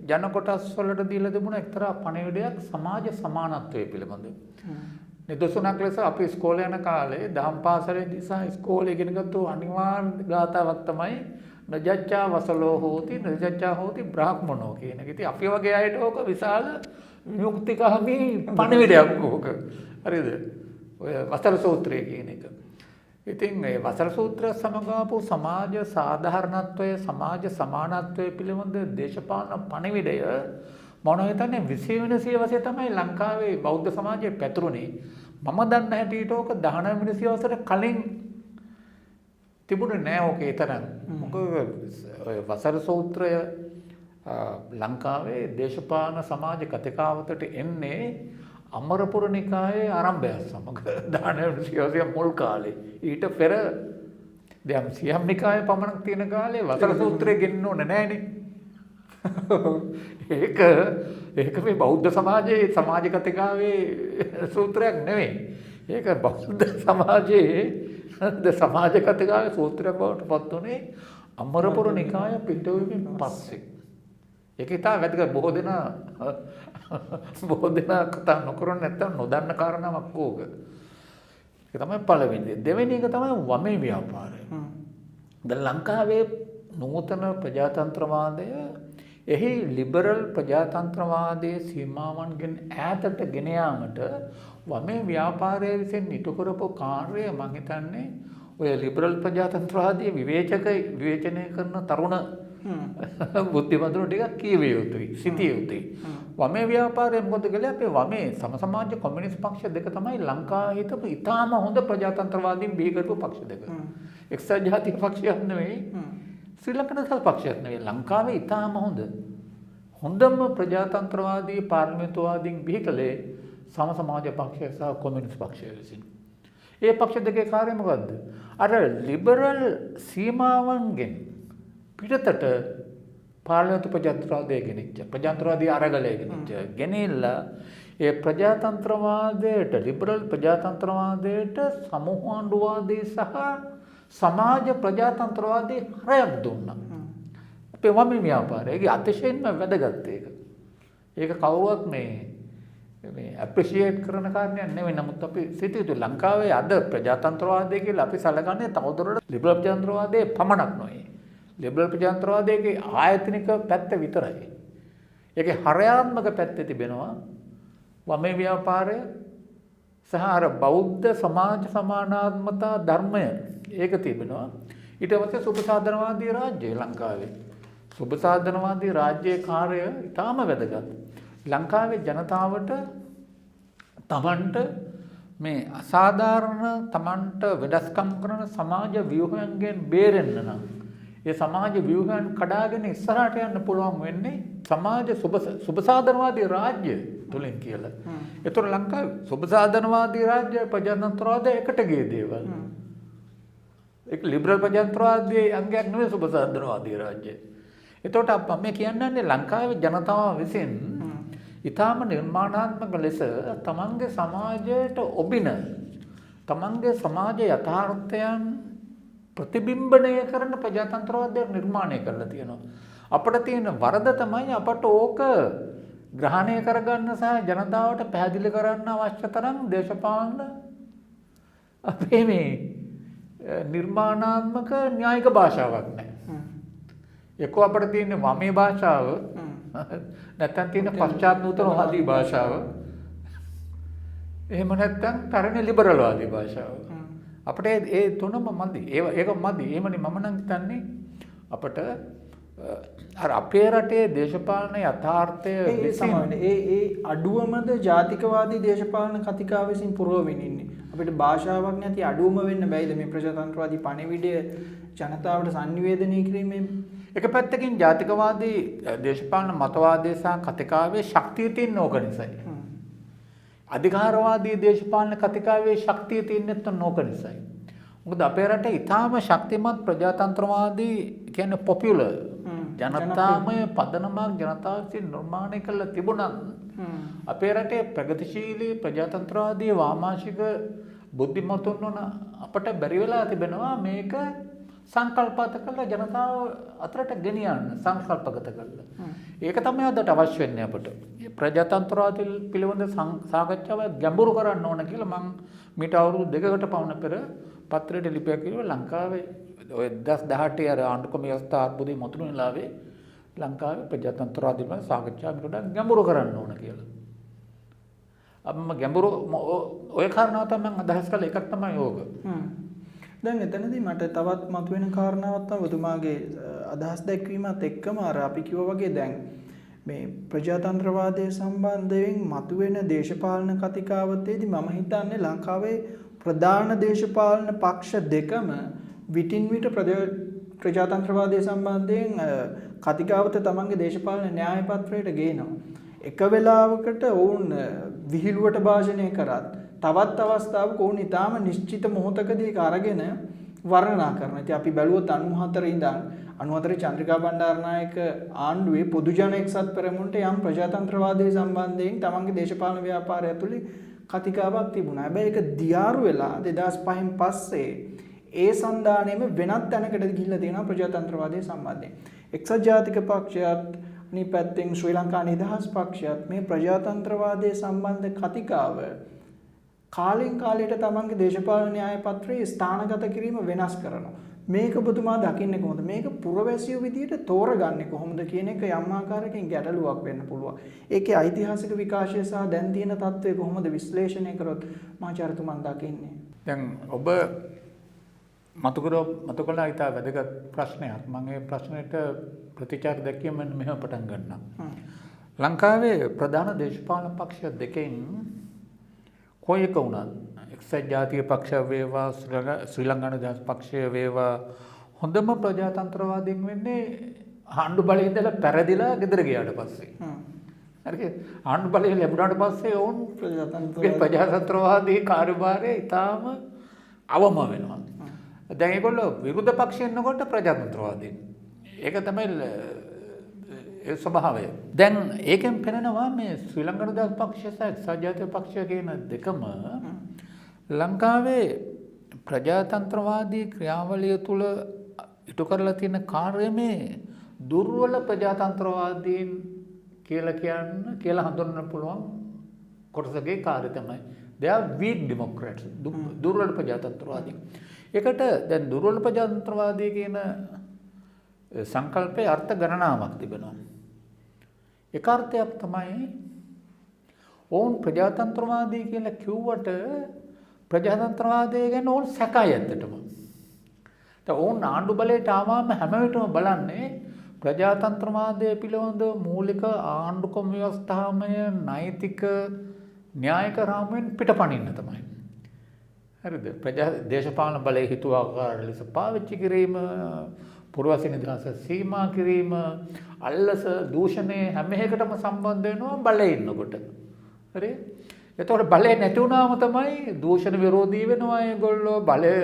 ජන කොටස් වලට දීලා තිබුණ එක්තරා පණිවිඩයක් සමාජ සමානත්වය පිළිබඳව. නිදසුනක් ලෙස අපි ඉස්කෝලේ යන කාලේ දහම් පාසලේදී සහ ඉස්කෝලේ ඉගෙන ගත්ත අනිවාර්ය ගාතාවක් තමයි නජච්ඡා වසලෝ හෝති නජච්ඡා හෝති බ්‍රාහ්මනෝ කියන එක. ඉතින් අපි වගේ අයට ඕක විශාල විමුක්තිකාමී පණිවිඩයක් ඕක. හරිද? ඔය වසල සූත්‍රය කියන එක. ඉතින් මේ වසල සූත්‍රය සමග ආපු සමාජ සාධාරණත්වය සමාජ සමානත්වය පිළිබඳ දේශපාලන පණිවිඩය මම හිතන්නේ 20 වෙනි සියවසේ තමයි ලංකාවේ බෞද්ධ සමාජයේ පැතුරුනේ. මම දන්න හැටියට ඕක 19 වෙනි සියවසට කලින් තිබුණේ නෑ ඕකේ තරම්. මොකද ඔය වසල සූත්‍රය ලංකාවේ දේශපාලන සමාජ කතිකාවතට එන්නේ අමරපුර නිකායේ ආරම්භය සමග 19 වෙනි සියවසේ මුල් කාලේ. ඊට පෙර දැන් සියම් නිකායේ පමණක් තියෙන කාලේ වසල සූත්‍රය ගෙන්න ඕනේ නෑනේ. ඒක මේ බෞද්ධ සමාජයේ සමාජ කතිකාවේ සූත්‍රයක් නෙවෙයි. ඒක බෞද්ධ සමාජයේ සමාජ කතිකාවේ සූත්‍රයක් බවට පත් වුණේ අමරපුර නිකාය පිටවෙමින් පස්සේ. ඒක ඉතා වැදගත්. බොහෝ දෙනා කතා නොකරන නැත්තම් නොදන්න කාරණාවක් ඕක. ඒක තමයි පළවෙනි දේ. දෙවෙනි එක තමයි වමේ ව්‍යාපාරය. දැන් ලංකාවේ නූතන ප්‍රජාතන්ත්‍රවාදය එහි ලිබරල් ප්‍රජාතන්ත්‍රවාදයේ සීමාවන්ගෙන් ඈතට ගෙන යාමට වමේ ව්‍යාපාරය විසින් ඉටු කරපු කාර්යය මම හිතන්නේ ඔය ලිබරල් ප්‍රජාතන්ත්‍රවාදී විවේචනය කරන තරුණ බුද්ධිමතුන් ටිකක් කියවිය යුතුයි සිටිය යුතුයි. වමේ ව්‍යාපාරය මොකද කළේ? අපේ වමේ සමසමාජ කොමියුනිස්ට් පක්ෂ දෙක තමයි ලංකාවේ හිටපු ඉතාම හොඳ ප්‍රජාතන්ත්‍රවාදීන් බිහි කරපු පක්ෂ දෙක. එක්සත් ජාතික පක්ෂයක් නෙවෙයි ශ්‍රී ලංකන සල් පක්ෂයක් නෙවෙයි. ලංකාවේ ඉතාම හොඳම ප්‍රජාතන්ත්‍රවාදී පාර්ලිමේන්තුවාදීන් බිහි කළේ සමසමාජ පක්ෂය සහ කොමියුනිස්ට් පක්ෂය විසින්. ඒ පක්ෂ දෙකේ කාර්යය මොකද්ද? අර ලිබරල් සීමාවන්ගෙන් පිටතට පාර්ලිමේන්තු ප්‍රජාතන්ත්‍රවාදය ගෙනිච්ච ප්‍රජාතන්ත්‍රවාදී අරගලය ගෙනිල්ලා ඒ ප්‍රජාතන්ත්‍රවාදයට ලිබරල් ප්‍රජාතන්ත්‍රවාදයට සමූහාණ්ඩුවාදී සහ සමාජ ප්‍රජාතන්ත්‍රවාදී හරයක් දුන්නා. අපේ වමේ ව්‍යාපාරය ඒක අතිශයින්ම වැදගත් ඒක. ඒක කවුවත් මේ ඇප්‍රීෂিয়েට් කරන කාරණයක් නෙවෙයි. නමුත් අපි සිටියුතු ලංකාවේ අද ප්‍රජාතන්ත්‍රවාදය කියලා අපි සැලකන්නේ තවදුරටත් ලිබරල් ප්‍රජාතන්ත්‍රවාදයේ පමණක් නෙවෙයි. ලිබරල් ප්‍රජාතන්ත්‍රවාදයේ ආයතනික පැත්ත විතරයි. ඒකේ හරයාත්මක පැත්ත තිබෙනවා වමේ ව්‍යාපාරය සහ අර බෞද්ධ සමාජ සමානාත්මතා ධර්මය ඒක තිබෙනවා. ඊට පස්සේ සුබසාධනවාදී රාජ්‍යය ලංකාවේ. සුබසාධනවාදී රාජ්‍යයේ කාර්යය ඉතාම වැදගත්. ලංකාවේ ජනතාවට තමන්ට මේ අසාධාරණ තමන්ට වෙනස්කම් කරන සමාජ ව්‍යුහයන්ගෙන් බේරෙන්න නම් ඒ සමාජ ව්‍යුහයන් කඩාගෙන ඉස්සරහට යන්න පුළුවන් වෙන්නේ සමාජ සුබසාධනවාදී රාජ්‍ය තුලින් කියලා. ඒතර ලංකාවේ සුබසාධනවාදී රාජ්‍ය ප්‍රජාතන්ත්‍රවාදය එකට ගිය දේවල්. ඒක ලිබරල් ප්‍රජාතන්ත්‍රවාදී අංගයක් නෙවෙයි සුබසාධනවාදී රාජ්‍යය. එතකොට අප මේ කියන්නේ ලංකාවේ ජනතාව විසින් ඊටාම නිර්මාණාත්මක ලෙස තමන්ගේ සමාජයට ඔබින තමන්ගේ සමාජ යථාර්ථයන් ප්‍රතිබිම්බණය කරන ප්‍රජාතන්ත්‍රවාදයක් නිර්මාණය කරලා තියෙනවා. අපිට තියෙන වරද තමයි අපට ඕක ග්‍රහණය කරගන්න සහ ජනතාවට පැහැදිලි කරන්න අවශ්‍ය තරම් දේශපාලන අපේ මේ නිර්මාණාත්මක න්‍යායික භාෂාවක් නැහැ. එක්ක අපිට තියෙන වමේ භාෂාව නැත්නම් තියෙන පශ්චාත් නූතනවාදී භාෂාව. එහෙම නැත්නම් තරණ ලිබරල් වාදී භාෂාව. අපිට ඒ තුනම මදි. ඒක මදි. එහෙමනේ මම නම් හිතන්නේ අපිට අර අපේ රටේ දේශපාලන යථාර්ථය විසින් ඒ අඩුවමද ජාතිකවාදී දේශපාලන කතිකාව විසින් පුරවමින් ඉන්නේ. අපිට භාෂාවක් නැති අඩුවම වෙන්න බැයිද මේ ප්‍රජාතන්ත්‍රවාදී පණිවිඩය ජනතාවට සංනිවේදනය කිරීමෙන්? එක පැත්තකින් ජාතිකවාදී දේශපාලන මතවාදය සහ කතිකාවේ ශක්තිය තියෙන ඕක නිසායි. අධිකාරවාදී දේශපාලන කතිකාවේ ශක්තිය තියෙන්නත් ඕක නිසායි. මොකද අපේ රටේ ඊටාම ශක්තිමත් ප්‍රජාතන්ත්‍රවාදී කියන්නේ පොපියුලර් ජනතාමය පදනමක් ජනතාව විසින් නිර්මාණය කරලා තිබුණත් අපේ රටේ ප්‍රගතිශීලී ප්‍රජාතන්ත්‍රවාදී වාමාංශික බුද්ධිමතුන් වන අපට බැරි වෙලා තිබෙනවා මේක සංකල්පගත කරලා ජනතාව අතරට ගෙනියන්න සංකල්පගත කරලා. ඒක තමයි අදට අවශ්‍ය වෙන්නේ අපට. මේ ප්‍රජාතන්ත්‍රවාදී පිළිබඳ සාකච්ඡාව ගැඹුරු කරන්න ඕන කියලා මම මීට අවුරුදු 2කට පමණ පෙර පත්‍රයට ලිපියක් කිව්වා ලංකාවේ ඔය 2018 අර ආණ්ඩුක්‍රම ව්‍යවස්ථා අර්බුදයේ මතුවෙන වෙලාවේ ලංකාවේ ප්‍රජාතන්ත්‍රවාදී පිළිබඳ සාකච්ඡා මිට ගැඹුරු කරන්න ඕන කියලා. අම්ම ගැඹුරු ඔය කාරණාව තමයි මම අදහස් කළේ එකක් තමයි ඕක. දැන් එතනදී මට තවත් මතුවෙන කාරණාවක් තමයි ඔබතුමාගේ අදහස් දැක්වීමත් එක්කම අර අපි කිව්වා වගේ දැන් මේ ප්‍රජාතන්ත්‍රවාදයේ සම්බන්ධයෙන් මතුවෙන දේශපාලන කතිකාවතේදී මම හිතන්නේ ලංකාවේ ප්‍රධාන දේශපාලන පක්ෂ දෙකම විටින් විට ප්‍රජාතන්ත්‍රවාදයේ සම්බන්ධයෙන් කතිකාවත තමන්ගේ දේශපාලන න්‍යාය පත්‍රයට ගේනවා. එක වෙලාවකට ඔවුන් විහිළුවට භාෂණය කරත් තවත් අවස්ථාවක ඔවුන් ඊටාම නිශ්චිත මොහොතකදී ඒක අරගෙන වර්ණනා කරනවා. ඉතින් අපි බැලුවොත් 94 ඉඳන් 94 චන්ද්‍රිකා බණ්ඩාරනායක ආණ්ඩුවේ පොදු ජන එක්සත් පෙරමුණට යම් ප්‍රජාතන්ත්‍රවාදයේ සම්බන්ධයෙන් තමන්ගේ දේශපාලන ව්‍යාපාරය ඇතුළේ කතිකාවක් තිබුණා. හැබැයි ඒක දියාරු වෙලා 2005න් පස්සේ ඒ සන්දානෙම වෙනත් තැනකට ගිහිල්ලා තියෙනවා ප්‍රජාතන්ත්‍රවාදයේ සම්බන්ධයෙන්. එක්සත් ජාතික පක්ෂයත් අනිත් පැත්තෙන් ශ්‍රී ලංකා නිදහස් පක්ෂයත් මේ ප්‍රජාතන්ත්‍රවාදයේ සම්බන්ධ කතිකාව කාලෙන් කාලයට තමන්ගේ දේශපාලන න්‍යාය පත්‍රයේ ස්ථානගත කිරීම වෙනස් කරනවා. මේක ඔබතුමා දකින්නේ කොහොමද? මේක පුරවැසියෝ විදියට තෝරගන්නේ කොහොමද කියන එක යම් ආකාරයකින් ගැටලුවක් වෙන්න පුළුවන්. ඒකේ ඓතිහාසික විකාශය සහ දැන් තියෙන තත්ත්වය කොහොමද විශ්ලේෂණය කරොත් මහාචාර්යතුමන් දකින්නේ? දැන් ඔබ මතු කළා ඉතා වැදගත් ප්‍රශ්නයක්. මම ඒ ප්‍රශ්නෙට ප්‍රතිචාර දැක්වීම මෙහෙම පටන් ගන්නම්. ලංකාවේ ප්‍රධාන දේශපාලන පක්ෂ දෙකෙන් කොයි එක වුණත් එක්සත් ජාතික පක්ෂ වේවා ශ්‍රී ලංකා නිදහස් පක්ෂය වේවා හොඳම ප්‍රජාතන්ත්‍රවාදීන් වෙන්නේ ආණ්ඩු බලයේ ඉඳලා පෙරදිලා ගෙදර ගියාට පස්සේ. හරිද? ආණ්ඩු බලය ලැබුණාට පස්සේ ඔවුන් ප්‍රජාතන්ත්‍රවාදී කාර්යභාරය ඉතාම අවම වෙනවා. දැන් ඒගොල්ලෝ විරුද්ධ පක්ෂයෙන් නකොට ප්‍රජාතන්ත්‍රවාදීන්. ඒක තමයි ඒ ස්වභාවය. දැන් ඒකෙන් පෙනෙනවා මේ ශ්‍රී ලංකා නිදහස් පක්ෂය සහ එක්සත් ජාතික පක්ෂය කියන දෙකම ලංකාවේ ප්‍රජාතන්ත්‍රවාදී ක්‍රියාවලිය තුළ ඉටු කරලා තියෙන කාර්යමේ දුර්වල ප්‍රජාතන්ත්‍රවාදීන් කියලා හඳුන්වන්න පුළුවන් කොටසගේ කාර්ය තමයි. they are weak democrats. දුර්වල ප්‍රජාතන්ත්‍රවාදී. ඒකට දැන් දුර්වල ප්‍රජාතන්ත්‍රවාදී කියන සංකල්පයේ අර්ථ ගණනාවක් තිබෙනවා. එක අර්ථයක් තමයි ඕන් ප්‍රජාතන්ත්‍රවාදී කියලා කිව්වට ප්‍රජාතන්ත්‍රවාදය ගැන ඕන් සැකයි ඇත්තටම. දැන් ඕන් ආණ්ඩු බලයට ආවම හැම විටම බලන්නේ ප්‍රජාතන්ත්‍රවාදය පිළිබඳ මූලික ආණ්ඩුක්‍රම ව්‍යවස්ථාමය නෛතික න්‍යායික රාමුවෙන් පිටපණින්න තමයි. හරිද? දේශපාලන බලය හිතුවාකාර ලෙස පාවිච්චි කිරීම, පුරවැසි නිදහස සීමා කිරීම, අල්ලස දූෂණය හැම එකටම සම්බන්ධ වෙනවා බලයේ ඉන්නකොට. හරි? එතකොට බලය නැති වුණාම තමයි දූෂණ විරෝධී වෙනවා ඒගොල්ලෝ, බලය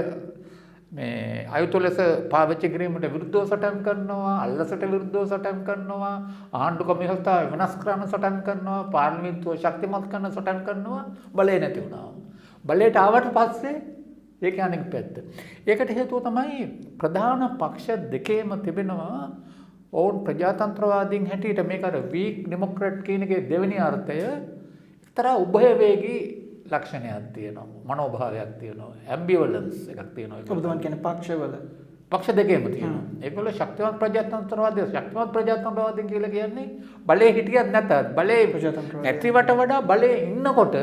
මේ අයුතු ලෙස පාවිච්චි කිරීමට විරුද්ධව සටන් කරනවා, අල්ලසට විරුද්ධව සටන් කරනවා, ආණ්ඩුක්‍රම ව්‍යවස්ථාව වෙනස් කරන්න සටන් කරනවා, පාර්ලිමේන්තුව ශක්තිමත් කරන්න සටන් කරනවා, බලය නැති වුණා. බලයට ආවට පස්සේ ඒක අනෙක් පැත්ත. ඒකට හේතුව තමයි ප්‍රධාන පක්ෂ දෙකේම තිබෙනවා ඔවුන් ප්‍රජාතන්ත්‍රවාදීන් හැටියට මේක අර වීක් ඩෙමොක්‍රට් කියන එකේ දෙවෙනි අර්ථය එක්තරා උභයවේගී ලක්ෂණයක් තියෙනවා, මනෝභාවයක් තියෙනවා, ඇම්බිවලන්ස් එකක් තියෙනවා. ඔබතුමන් කියන්නේ පක්ෂවල පක්ෂ දෙකේම තියෙනවා. ඒගොල්ලෝ ශක්තිමත් ප්‍රජාතන්ත්‍රවාදී, ශක්තිමත් ප්‍රජාතන්ත්‍රවාදීන් කියලා කියන්නේ බලේ හිටියත් නැතත් බලේ නැතිවට වඩා බලේ ඉන්නකොට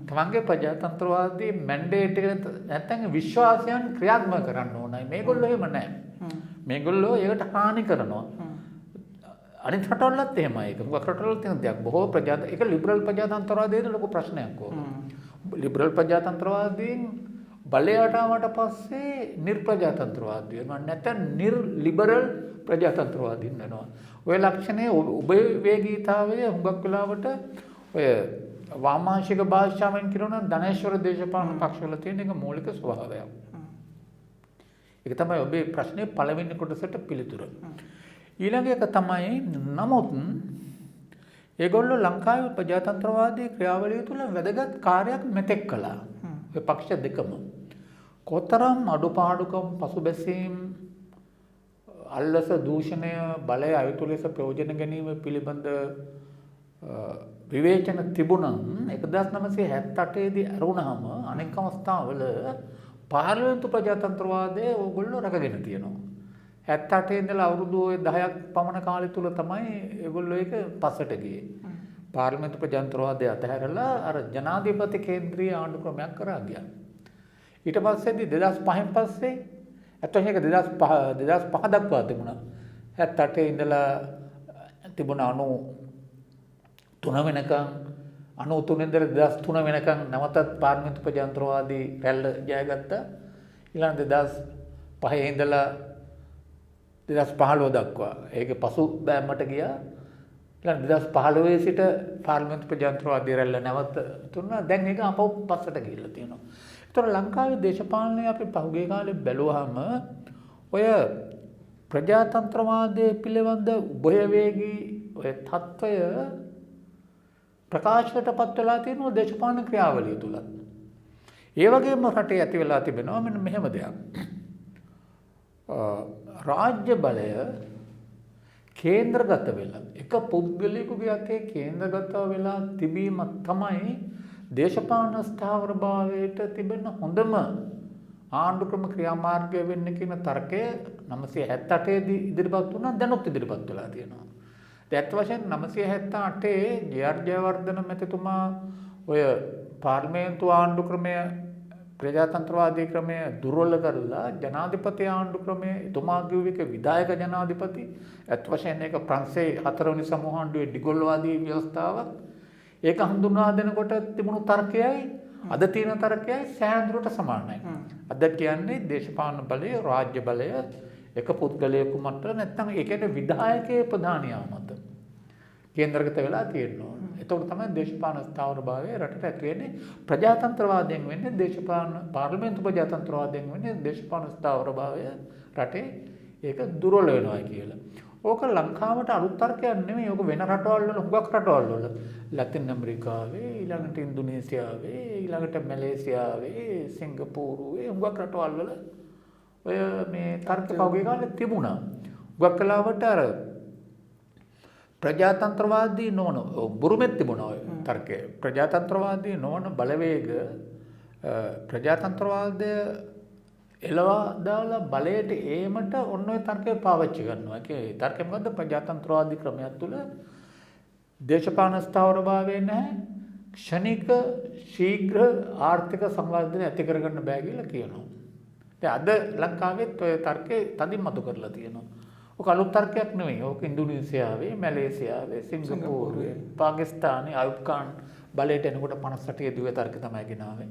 තමන්ගේ ප්‍රජාතන්ත්‍රවාදී මැන්ඩේට් එක නැත්නම් විශ්වාසයන් ක්‍රියාත්මක කරන්න ඕනයි. මේගොල්ලෝ එහෙම නැහැ. මේගොල්ලෝ ඒකට හානි කරනවා. අනිත් රටවලත් එහෙමයි. ඒක මොකක් රටවල තියෙන දෙයක්. බොහෝ ඒක ලිබරල් ප්‍රජාතන්ත්‍රවාදයේ ලොකු ප්‍රශ්නයක් ඕක. ලිබරල් ප්‍රජාතන්ත්‍රවාදීන් බලයට ආවට පස්සේ නිර්ප්‍රජාතන්ත්‍රවාදී වෙනවා. නැත්නම් නිර්ලිබරල් ප්‍රජාතන්ත්‍රවාදීන් වෙනවා. ඔය ලක්ෂණේ උභයවේගීතාවය හුඟක් වෙලාවට ඔය වාමාංශික භාෂාවෙන් කියනවා ධනේශ්වර දේශපාලන පක්ෂවල තියෙන එක මූලික ස්වභාවයක්. ඒක තමයි ඔබේ ප්‍රශ්නේ පළවෙනි කොටසට පිළිතුර. ඊළඟ එක තමයි නමුත් ඒගොල්ලෝ ලංකාවේ ප්‍රජාතන්ත්‍රවාදී ක්‍රියාවලිය තුළ වැදගත් කාර්යයක් මෙතෙක් කළා. ඒ පක්ෂ දෙකම කොතරම් අඩුපාඩුකම් පසුබැසීම් අල්ලස දූෂණය බලය අයුතු ලෙස ප්‍රයෝජන ගැනීම පිළිබඳ විවේචන තිබුණම් 1978 දී අරුණාම අනෙක් අවස්ථාවල පාර්ලිමේන්තු ප්‍රජාතන්ත්‍රවාදය ඕගොල්ලෝ රැකගෙන තියෙනවා. 78 ඉඳලා අවුරුදු 10ක් පමණ කාලය තුල තමයි ඒගොල්ලෝ ඒක පස්සට ගියේ. පාර්ලිමේන්තු ප්‍රජාතන්ත්‍රවාදය අතහැරලා අර ජනාධිපති කේන්ද්‍රීය ආණ්ඩු ක්‍රමයක් කරා ගියා. ඊට පස්සේදී 2005න් පස්සේ අතන එක 2005 දක්වා තිබුණා. 78 ඉඳලා තිබුණා 93 වෙනකන් 93 ඉඳලා 2003 වෙනකන් නැවතත් පාර්ලිමේන්තු ප්‍රජාතන්ත්‍රවාදී රැල්ල ජයගත්තා. ඊළඟ 2005 ඉඳලා 2015 දක්වා ඒකේ පසු බෑමට ගියා. ඊළඟ 2015 සිට පාර්ලිමේන්තු ප්‍රජාතන්ත්‍රවාදී රැල්ල නැවත තුනන දැන් ඒක අපව පස්සට ගිහිල්ලා තියෙනවා. ඒතර ලංකාවේ දේශපාලනය අපි පහුගිය කාලේ බැලුවාම ඔය ප්‍රජාතන්ත්‍රවාදයේ පිළිබඳ උභයවේගී ඔය තත්වය ප්‍රකාශයටපත් වෙලා තියෙනවා දේශපාලන ක්‍රියාවලිය තුල. ඒ වගේම රටේ ඇති වෙලා තිබෙනවා මෙන්න මෙහෙම දෙයක්. රාජ්‍ය බලය කේන්ද්‍රගත වෙලා එක පුද්ගලයෙකුගේ අතේ කේන්ද්‍රගත වෙලා තිබීම තමයි දේශපාලන ස්ථාවරභාවයට තිබෙන හොඳම ආණ්ඩු ක්‍රම ක්‍රියාමාර්ගය වෙන්නේ කියන තර්කය 978 දී ඉදිරිපත් වුණා, දැනුත් ඉදිරිපත් වෙලා තියෙනවා. ඇත්ත වශයෙන් 978 ජේ.ආර්. ජයවර්ධන මැතිතුමා ඔය පාර්ලිමේන්තු ආණ්ඩු ක්‍රමය ප්‍රජාතන්ත්‍රවාදී ක්‍රමය දුර්වල කරලා ජනාධිපති ආණ්ඩු ක්‍රමය එතුමා කිව්ව එක විධායක ජනාධිපති ඇත්ත වශයෙන් ඒක ප්‍රංශයේ 4 වෙනි සමූහ ආණ්ඩුවේ ඩිගොල්වාදී ව්‍යවස්ථාවක්. ඒක හඳුන්වා දෙනකොට තිබුණු තර්කයයි අද තියෙන තර්කයයි සෑහඳුරට සමානයි. අද කියන්නේ දේශපාලන බලය, රාජ්‍ය බලය එක පුද්ගලයෙකු මත නැත්නම් ඒ කියන්නේ විධායකයේ ප්‍රධානියා මත කේන්ද්‍රගත වෙලා තියෙනවා. එතකොට තමයි දේශපාලන ස්ථාවරභාවය රටට ඇති වෙන්නේ. ප්‍රජාතන්ත්‍රවාදයෙන් වෙන්නේ දේශපාලන පාර්ලිමේන්තු ප්‍රජාතන්ත්‍රවාදයෙන් වෙන්නේ දේශපාලන ස්ථාවරභාවය රටේ ඒක දුර්වල වෙනවා කියලා. ඕක ලංකාවට අලුත් තර්කයක් නෙමෙයි. ඕක වෙන රටවල් වල හුඟක් රටවල් වල ලැතින් ඇමරිකාවේ, ඊළඟට ඉන්දුනීසියාවේ, ඊළඟට මැලේසියාවේ, සිංගප්පූරුවේ හුඟක් රටවල් වල ඔය මේ තර්ක පහුගිය කාලේ තිබුණා. හුඟක් කලාවට අර ප්‍රජාතන්ත්‍රවාදී නොවන බුරුමෙත් තිබුණා ඔය තර්කය. ප්‍රජාතන්ත්‍රවාදී නොවන බලවේග ප්‍රජාතන්ත්‍රවාදය එළවා දාලා බලයට ඒමට ඔන්න ඔය තර්කය පාවිච්චි කරනවා. ඒ තර්කය මොකද්ද? ප්‍රජාතන්ත්‍රවාදී ක්‍රමයක් තුළ දේශපාලන ස්ථාවරභාවය නැහැ. ක්ෂණික ශීඝ්‍ර ආර්ථික සංවර්ධනය ඇති කරගන්න බෑ කියලා කියනවා. දැන් අද ලංකාවෙත් ඔය තර්කය තදින් මතු කරලා තියෙනවා. ඔක අලුත් තර්කයක් නෙවෙයි. ඕක ඉන්දුනීසියාවේ, මැලේසියාවේ, සිංගප්පූරුවේ, පාකිස්තානයේ අයුබ් ખાન බලයට එනකොට 58 දුවේ තර්ක තමයි ගෙනාවේ.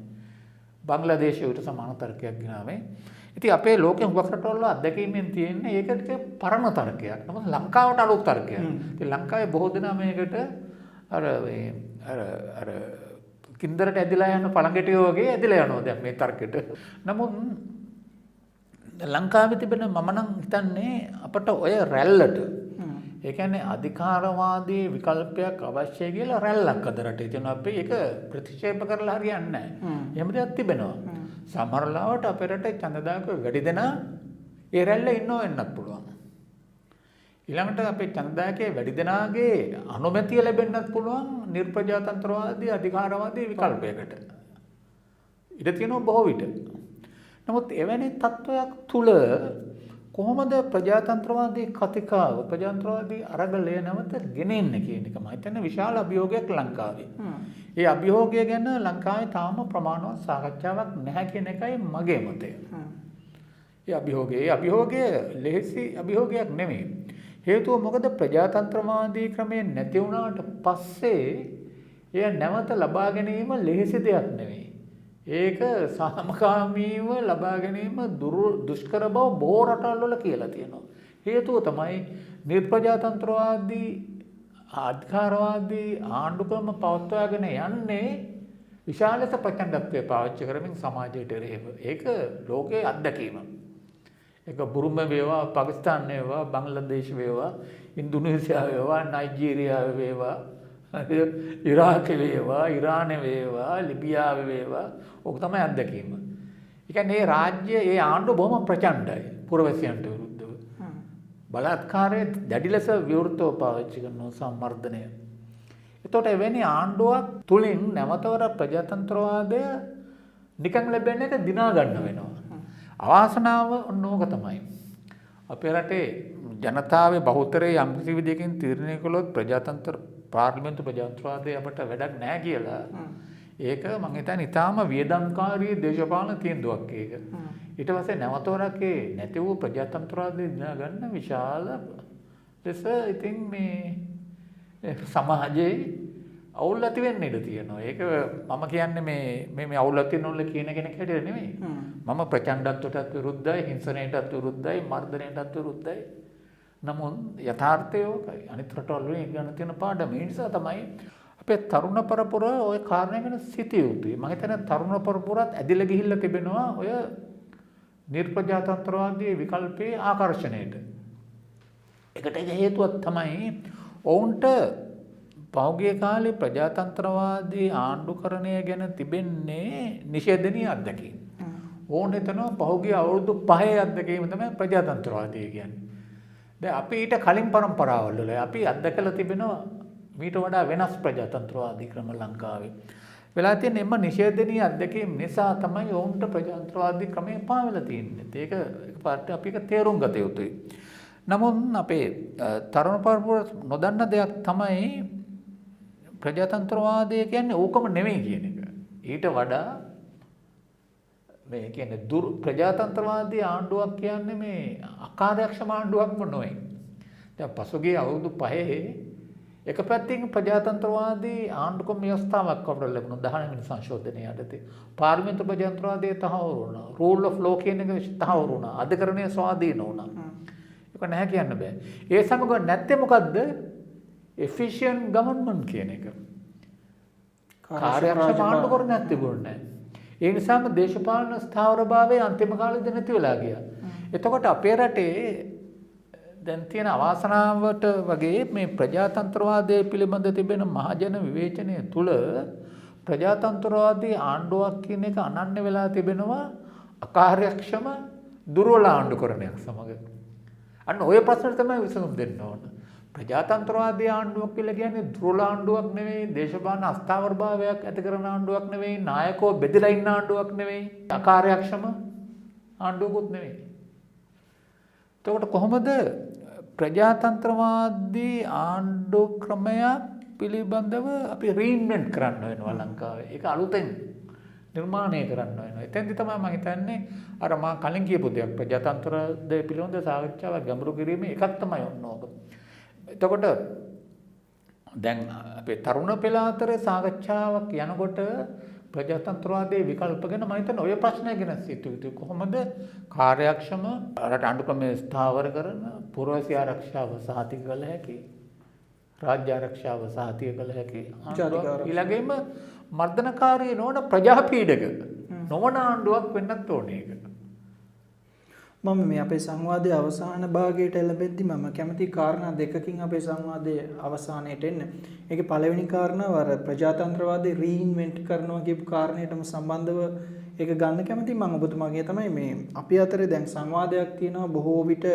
බංග්ලාදේශයට සමාන තර්කයක් ගෙනාවේ. ඉතින් අපේ ලෝකෙ හුඟක් රටවල අත්දැකීමෙන් තියෙන්නේ ඒකට පරණ තර්කයක්. නමුත් ලංකාවට අලුත් තර්කයක්. ඉතින් ලංකාවේ බොහෝ දෙනා මේකට අර කින්දරට ඇදිලා යන පළඟටියෝ වගේ ඇදිලා යනවා දැන් මේ තර්කෙට. නමුත් ලංකාවේ තිබෙන මම නම් හිතන්නේ අපට ඔය රැල්ලට ඒ කියන්නේ අධිකාරවාදී විකල්පයක් අවශ්‍යයි කියලා රැල්ලක් අද රටේ තියෙනවා. අපි ඒක ප්‍රතික්ෂේප කරලා හරියන්නේ නැහැ. එහෙම දෙයක් තිබෙනවා. සමහර ලාවට අපේ රටේ ඡන්දදායක වැඩි දෙනා ඒ රැල්ල ඉන්නව වෙන්නත් පුළුවන්. ඊළඟට අපේ ඡන්දදායකයේ වැඩි දෙනාගේ අනුමැතිය ලැබෙන්නත් පුළුවන් නිර්ප්‍රජාතන්ත්‍රවාදී අධිකාරවාදී විකල්පයකට. ඉඩ තියෙනවා බොහෝ විට. නමුත් එවැනි තත්වයක් තුල කොහොමද ප්‍රජාතන්ත්‍රවාදී කතිකාව ප්‍රජාතන්ත්‍රවාදී අරගලය නැවත ගෙනෙන්න කියන එක මම හිතන්නේ විශාල අභියෝගයක් ලංකාවේ. ඒ අභියෝගය ගැන ලංකාවේ තාම ප්‍රමාණවත් සාකච්ඡාවක් නැහැ කියන එකයි මගේ මතය. ඒ අභියෝගය ලෙහෙසි අභියෝගයක් නෙමෙයි. හේතුව මොකද ප්‍රජාතන්ත්‍රවාදී ක්‍රමය නැති වුණාට පස්සේ එය නැවත ලබා ගැනීම ලෙහෙසි දෙයක් නෙමෙයි. ඒක සාමකාමීව ලබා ගැනීම දුෂ්කර බව බොහෝ රටවල් කියලා තියෙනවා. හේතුව තමයි නිර්ප්‍රජාතන්ත්‍රවාදී අධිකාරවාදී ආණ්ඩුක්‍රම පවත්වාගෙන යන්නේ විශාල ලෙස ප්‍රචණ්ඩත්වය පාවිච්චි කරමින් සමාජයට එරෙහිව. ඒක ලෝකයේ අත්දැකීම. ඒක බුරුම වේවා, පාකිස්තාන වේවා, බංග්ලාදේශ වේවා, ඉන්දුනීසියා වේවා, නයිජීරියා වේවා, ඉරාක වේවා, ඉරාන වේවා, ලිබියාව වේවා, ඔක තමයි අත්දැකීම. ඒ කියන්නේ මේ රාජ්‍ය, මේ ආණ්ඩුව බොහොම ප්‍රචණ්ඩයි පුරවැසියන්ට විරුද්ධව. බලාත්කාරයේ දැඩි ලෙස විවෘතව පාවිච්චි කරන සම්මර්ධනය. එතකොට එවැනි ආණ්ඩුවක් තුලින් නැවතවර ප්‍රජාතන්ත්‍රවාදය නිකන් ලැබෙන එක දිනා ගන්න වෙනවා. අවාසනාව ඕක තමයි. අපේ රටේ ජනතාවේ බහුතරය යම් කිසි විදිහකින් තීරණය කළොත් ප්‍රජාතන්ත්‍ර පාර්ලිමේන්තු ප්‍රජාතන්ත්‍රවාදය අපට වැඩක් නැහැ කියලා. ඒක මම හිතන්නේ ඊටාම වියදම්කාරී දේශපාලන තීන්දුවක් ඒක. ඊට පස්සේ නැවතවරක් නැති වූ ප්‍රජාතන්ත්‍රවාදය දිනා ගන්න විශාල ලෙස ඉතින් මේ සමාජයේ අවුල් ඇති වෙන්න ඉඩ තියෙනවා. ඒක මම කියන්නේ මේ අවුල් ඇති වෙනවල කියන කෙනෙක් හැටියට නෙමෙයි. මම ප්‍රචණ්ඩත්වයටත් විරුද්ධයි, හිංසනයටත් විරුද්ධයි, මර්ධනයටත් විරුද්ධයි. නමුත් යථාර්ථය ඕකයි. අනිත් රටවල් වලින් ගන්න තියෙන පාඩම. ඒ නිසා තමයි අපේ තරුණ පරපුර ওই කාරණා ගැන සිටිය යුතුයි. මම හිතන්නේ තරුණ පරපුරත් ඇදිලා ගිහිල්ලා තිබෙනවා ඔය නිර්ප්‍රජාතන්ත්‍රවාදී විකල්පයේ ආකර්ෂණයට. ඒකට හේතුවක් තමයි ඔවුන්ට පෞද්ගලික කාලේ ප්‍රජාතන්ත්‍රවාදී ආණ්ඩුකරණය ගැන තිබෙන්නේ නිෂේධනීය අත්දැකීම්. ඕන් හිතනවා පහුගිය අවුරුදු 5 අත්දැකීම තමයි ප්‍රජාතන්ත්‍රවාදී කියන්නේ. දැන් අපි ඊට කලින් පරම්පරාවල් වල අපි අත්දැකලා තිබෙනවා මීට වඩා වෙනස් ප්‍රජාතන්ත්‍රවාදී ක්‍රම ලංකාවේ. වෙලා තියෙන එම නිෂේධනීය අත්දැකීම් නිසා තමයි ඔවුන්ට ප්‍රජාතන්ත්‍රවාදී ක්‍රමය පාවෙලා තියෙන්නේ. ඒක එකපාරට අපි ඒක තේරුම් ගත යුතුයි. නමුත් අපේ තරුණ පරපුර නොදන්න දෙයක් තමයි ප්‍රජාතන්ත්‍රවාදය කියන්නේ ඕකම නෙමෙයි කියන එක. ඊට වඩා මේ කියන්නේ ප්‍රජාතන්ත්‍රවාදී ආණ්ඩුවක් කියන්නේ මේ අකාර්යක්ෂම ආණ්ඩුවක්ම නෙවෙයි. දැන් පසුගිය අවුරුදු 5 එක පැත්තකින් ප්‍රජාතන්ත්‍රවාදී ආණ්ඩුක්‍රම ව්‍යවස්ථාවක් අපට ලැබුණා 10 වෙනි සංශෝධනය යටතේ. පාර්ලිමේන්තු ප්‍රජාතන්ත්‍රවාදයේ තහවුරු වුණා. රූල් ඔෆ් ලෝ කියන එක තහවුරු වුණා. අධිකරණයේ ස්වාධීන වුණා. ඒක නැහැ කියන්න බෑ. ඒ සමග නැත්තේ මොකද්ද? efficient government කියන එක. කාර්යක්ෂම ආණ්ඩුකරණයක් තිබුණේ නැහැ. ඒ නිසාම දේශපාලන ස්ථාවරභාවය අන්තිම කාලෙදී නැති වෙලා ගියා. එතකොට අපේ රටේ දැන් තියෙන අවාසනාවට වගේ මේ ප්‍රජාතන්ත්‍රවාදයේ පිළිබඳ තිබෙන මහජන විවේචනය තුළ ප්‍රජාතන්ත්‍රවාදී ආණ්ඩුවක් කියන එක අනන්‍ය වෙලා තිබෙනවා අකාර්යක්ෂම දුර්වල ආණ්ඩුකරණයක් සමග. අන්න ඔය ප්‍රශ්න තමයි විසඳුම් දෙන්න ඕන. ප්‍රජාතන්ත්‍රවාදී ආණ්ඩුවක් කියලා කියන්නේ දුර්වල ආණ්ඩුවක් නෙවෙයි, දේශපාලන අස්ථාවරභාවයක් ඇති කරන ආණ්ඩුවක් නෙවෙයි, නායකයෝ බෙදලා ඉන්න ආණ්ඩුවක් නෙවෙයි, අකාර්යක්ෂම ආණ්ඩුවකුත් නෙවෙයි. එතකොට කොහොමද ප්‍රජාතන්ත්‍රවාදී ආණ්ඩු ක්‍රමයක් පිළිබඳව අපි රීඉන්වෙන්ට් කරන්න වෙනවා ලංකාවේ. ඒක අලුතෙන් නිර්මාණය කරන්න වෙනවා. එතෙන්දි තමයි මම හිතන්නේ අර මා කලින් කියපු දෙයක් ප්‍රජාතන්ත්‍රය පිළිබඳ සාකච්ඡාවක් ගැඹුරු කිරීමේ එකක් තමයි ඔන්න ඕක. එතකොට දැන් අපේ තරුණ පෙළ අතරේ සාකච්ඡාවක් යනකොට ප්‍රජාතන්ත්‍රවාදයේ විකල්ප ගැන මම හිතන්නේ ඔය ප්‍රශ්නය ගැන සිතුවිලි කොහොමද කාර්යක්ෂම රට ආණ්ඩුක්‍රමයේ ස්ථාවර කරන පුරවැසි ආරක්ෂාව සහතික කළ හැකි රාජ්‍ය ආරක්ෂාව සහතික කළ හැකි ඊළඟෙම මර්ධනකාරී නොවන ප්‍රජාපීඩක නොවන ආණ්ඩුවක් වෙන්නත් ඕනේ ඒක. මම මේ අපේ සංවාදයේ අවසාන භාගයට එළඹෙද්දි මම කැමති කාරණා දෙකකින් අපේ සංවාදයේ අවසානයට එන්න. ඒකේ පළවෙනි කාරණාව අර ප්‍රජාතන්ත්‍රවාදී රීඉන්වෙන්ට් කරනවා කියපු කාරණේටම සම්බන්ධව ඒක ගන්න කැමති මම ඔබතුමාගේ තමයි මේ අපි අතරේ දැන් සංවාදයක් තියෙනවා බොහෝ විට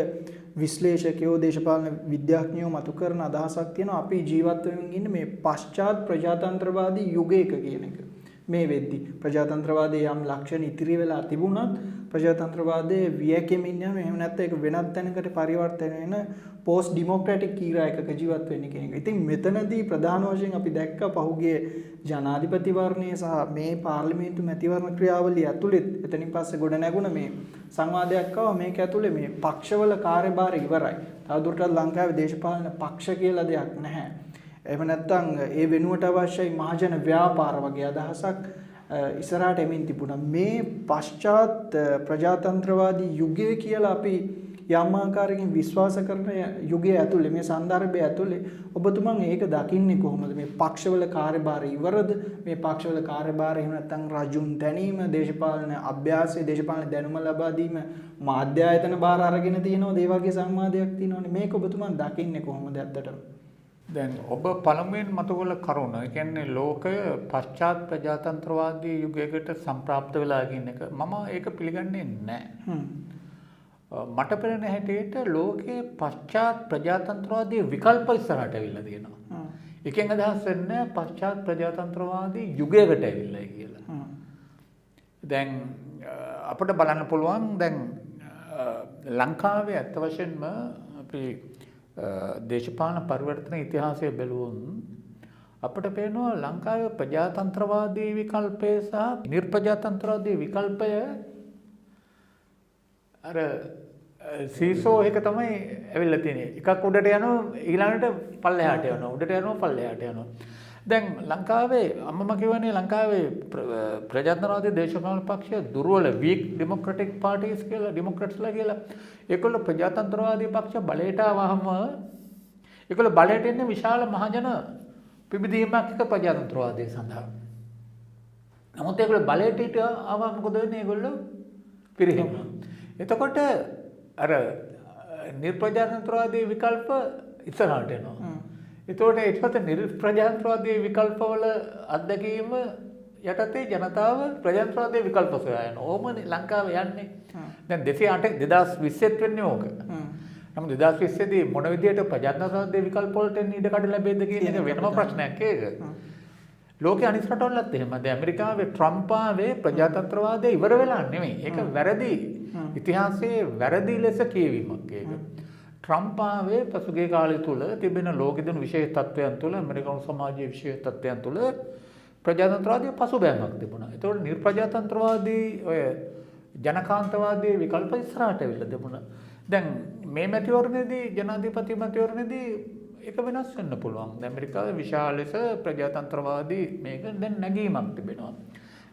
විශ්ලේෂකයෝ දේශපාලන විද්‍යාඥයෝ මතු කරන අදහසක් තියෙනවා අපි ජීවත් වෙමින් ඉන්නේ මේ පශ්චාත් ප්‍රජාතන්ත්‍රවාදී යුගයක කියන එක. මේ වෙද්දි ප්‍රජාතන්ත්‍රවාදයේ යම් ලක්ෂණ ඉතිරි වෙලා තිබුණත් ප්‍රජාතන්ත්‍රවාදයේ වියැකෙමින් යන එහෙම නැත්නම් ඒක වෙනත් තැනකට පරිවර්තන වෙන පෝස්ට් ඩෙමොක්‍රැටික් කීරා එකක ජීවත් වෙන්න කියන එක. ඉතින් මෙතනදී ප්‍රධාන වශයෙන් අපි දැක්ක පහුගිය ජනාධිපතිවරණයේ සහ මේ පාර්ලිමේන්තු මැතිවරණ ක්‍රියාවලිය ඇතුළේ එතනින් පස්සේ ගොඩ නැගුණ මේ සංවාදයක් ආවා මේක ඇතුළේ මේ පක්ෂවල කාර්යභාරය ඉවරයි. තවදුරටත් ලංකාවේ දේශපාලන පක්ෂ කියලා දෙයක් නැහැ. එහෙම නැත්නම් ඒ වෙනුවට අවශ්‍යයි මහජන ව්‍යාපාර වගේ අදහසක් ඉස්සරහට එමින් තිබුණා. මේ පශ්චාත් ප්‍රජාතන්ත්‍රවාදී යුගය කියලා අපි යම් ආකාරයකින් විශ්වාස කරන යුගය ඇතුලේ මේ සන්දර්භය ඇතුලේ ඔබතුමන් ඒක දකින්නේ කොහොමද? මේ පක්ෂවල කාර්යභාරය ඉවරද? මේ පක්ෂවල කාර්යභාරය එහෙම නැත්නම් රජුන් දැනීම, දේශපාලන අභ්‍යාසය, දේශපාලන දැනුම ලබා දීම මාධ්‍ය ආයතන බාර අරගෙන තියෙනවද? ඒ වගේ සංවාදයක් තියෙනවනේ. මේක ඔබතුමන් දකින්නේ කොහොමද ඇත්තටම? දැන් ඔබ පළමුවෙන් මතකවල කරුණ ඒ කියන්නේ ලෝකය පශ්චාත් ප්‍රජාතන්ත්‍රවාදී යුගයකට සම්ප්‍රාප්ත වෙලා කියන එක මම ඒක පිළිගන්නේ නැහැ. මට පෙනෙන හැටියට ලෝකයේ පශ්චාත් ප්‍රජාතන්ත්‍රවාදී විකල්ප ඉස්සරහට ඇවිල්ලා තියෙනවා. එකෙන් අදහස් වෙන්නේ පශ්චාත් ප්‍රජාතන්ත්‍රවාදී යුගයකට ඇවිල්ලා කියලා. දැන් අපිට බලන්න පුළුවන් දැන් ලංකාවේ අත් වශයෙන්ම අපි දේශපාලන පරිවර්තන ඉතිහාසය බැලුවොත් අපිට පේනවා ලංකාවේ ප්‍රජාතන්ත්‍රවාදී විකල්පය සහ නිර්ප්‍රජාතන්ත්‍රවාදී විකල්පය අර සීසෝ එක තමයි ඇවිල්ලා තියෙන්නේ. එකක් උඩට යනවා ඊළඟට පල්ලෙහාට යනවා. උඩට යනවා පල්ලෙහාට යනවා. දැන් ලංකාවේ අම්මම කියවනේ ලංකාවේ ප්‍රජාතන්ත්‍රවාදී දේශපාලන පක්ෂය දුර්වල weak democratic parties කියලා ඩෙමොක්‍රැට්ස්ලා කියලා. ඒගොල්ලෝ ප්‍රජාතන්ත්‍රවාදී පක්ෂ බලයට ආවම ඒගොල්ලෝ බලයට එන්නේ විශාල මහජන පිබිදීමක් එක ප්‍රජාතන්ත්‍රවාදයේ සඳහා. නමුත් ඒගොල්ලෝ බලයට ආවම මොකද වෙන්නේ? ඒගොල්ලෝ පිරිහෙනවා. එතකොට අර නිර්ප්‍රජාතන්ත්‍රවාදී විකල්ප ඉස්සරහට එනවා. එතකොට ඒකත් නිර්ප්‍රජාතන්ත්‍රවාදී විකල්පවල අත්දැකීම යටතේ ජනතාව ප්‍රජාතන්ත්‍රවාදී විකල්ප සොයා යනවා. ඕමනේ ලංකාවේ යන්නේ. දැන් 2008 2020 වෙන්නේ ඕක. නමුත් 2020 දී මොන විදියට ප්‍රජාතන්ත්‍රවාදී විකල්ප වලට ඉඩ කඩ ලැබෙයිද කියන එක වෙනම ප්‍රශ්නයක් ඒක. ලෝකේ අනිත් රටවලත් එහෙම. දැන් ඇමරිකාවේ ට්‍රම්ප් ආවේ ප්‍රජාතන්ත්‍රවාදය ඉවර වෙලා නෙමෙයි. ඒක වැරදි. ඉතිහාසයේ වැරදි ලෙස කියවීමක් ඒක. ට්‍රම්ප් ආවේ පසුගිය කාලය තුල තිබෙන ලෝකෙ දෙන විශේෂ තත්ත්වයන් තුල ඇමරිකන් සමාජයේ විශේෂ තත්ත්වයන් තුල ප්‍රජාතන්ත්‍රවාදී පසුබෑමක් තිබුණා. ඒතකොට නිර්ප්‍රජාතන්ත්‍රවාදී ඔය ජනකාන්තවාදී විකල්ප ඉස්සරහට ඇවිල්ලා තිබුණා. දැන් මේ මැතිවරණයේදී ජනාධිපති මැතිවරණයේදී ඒක වෙනස් වෙන්න පුළුවන්. දැන් ඇමරිකාවේ විශාල ලෙස ප්‍රජාතන්ත්‍රවාදී මේක දැන් නැගීමක් තිබෙනවා.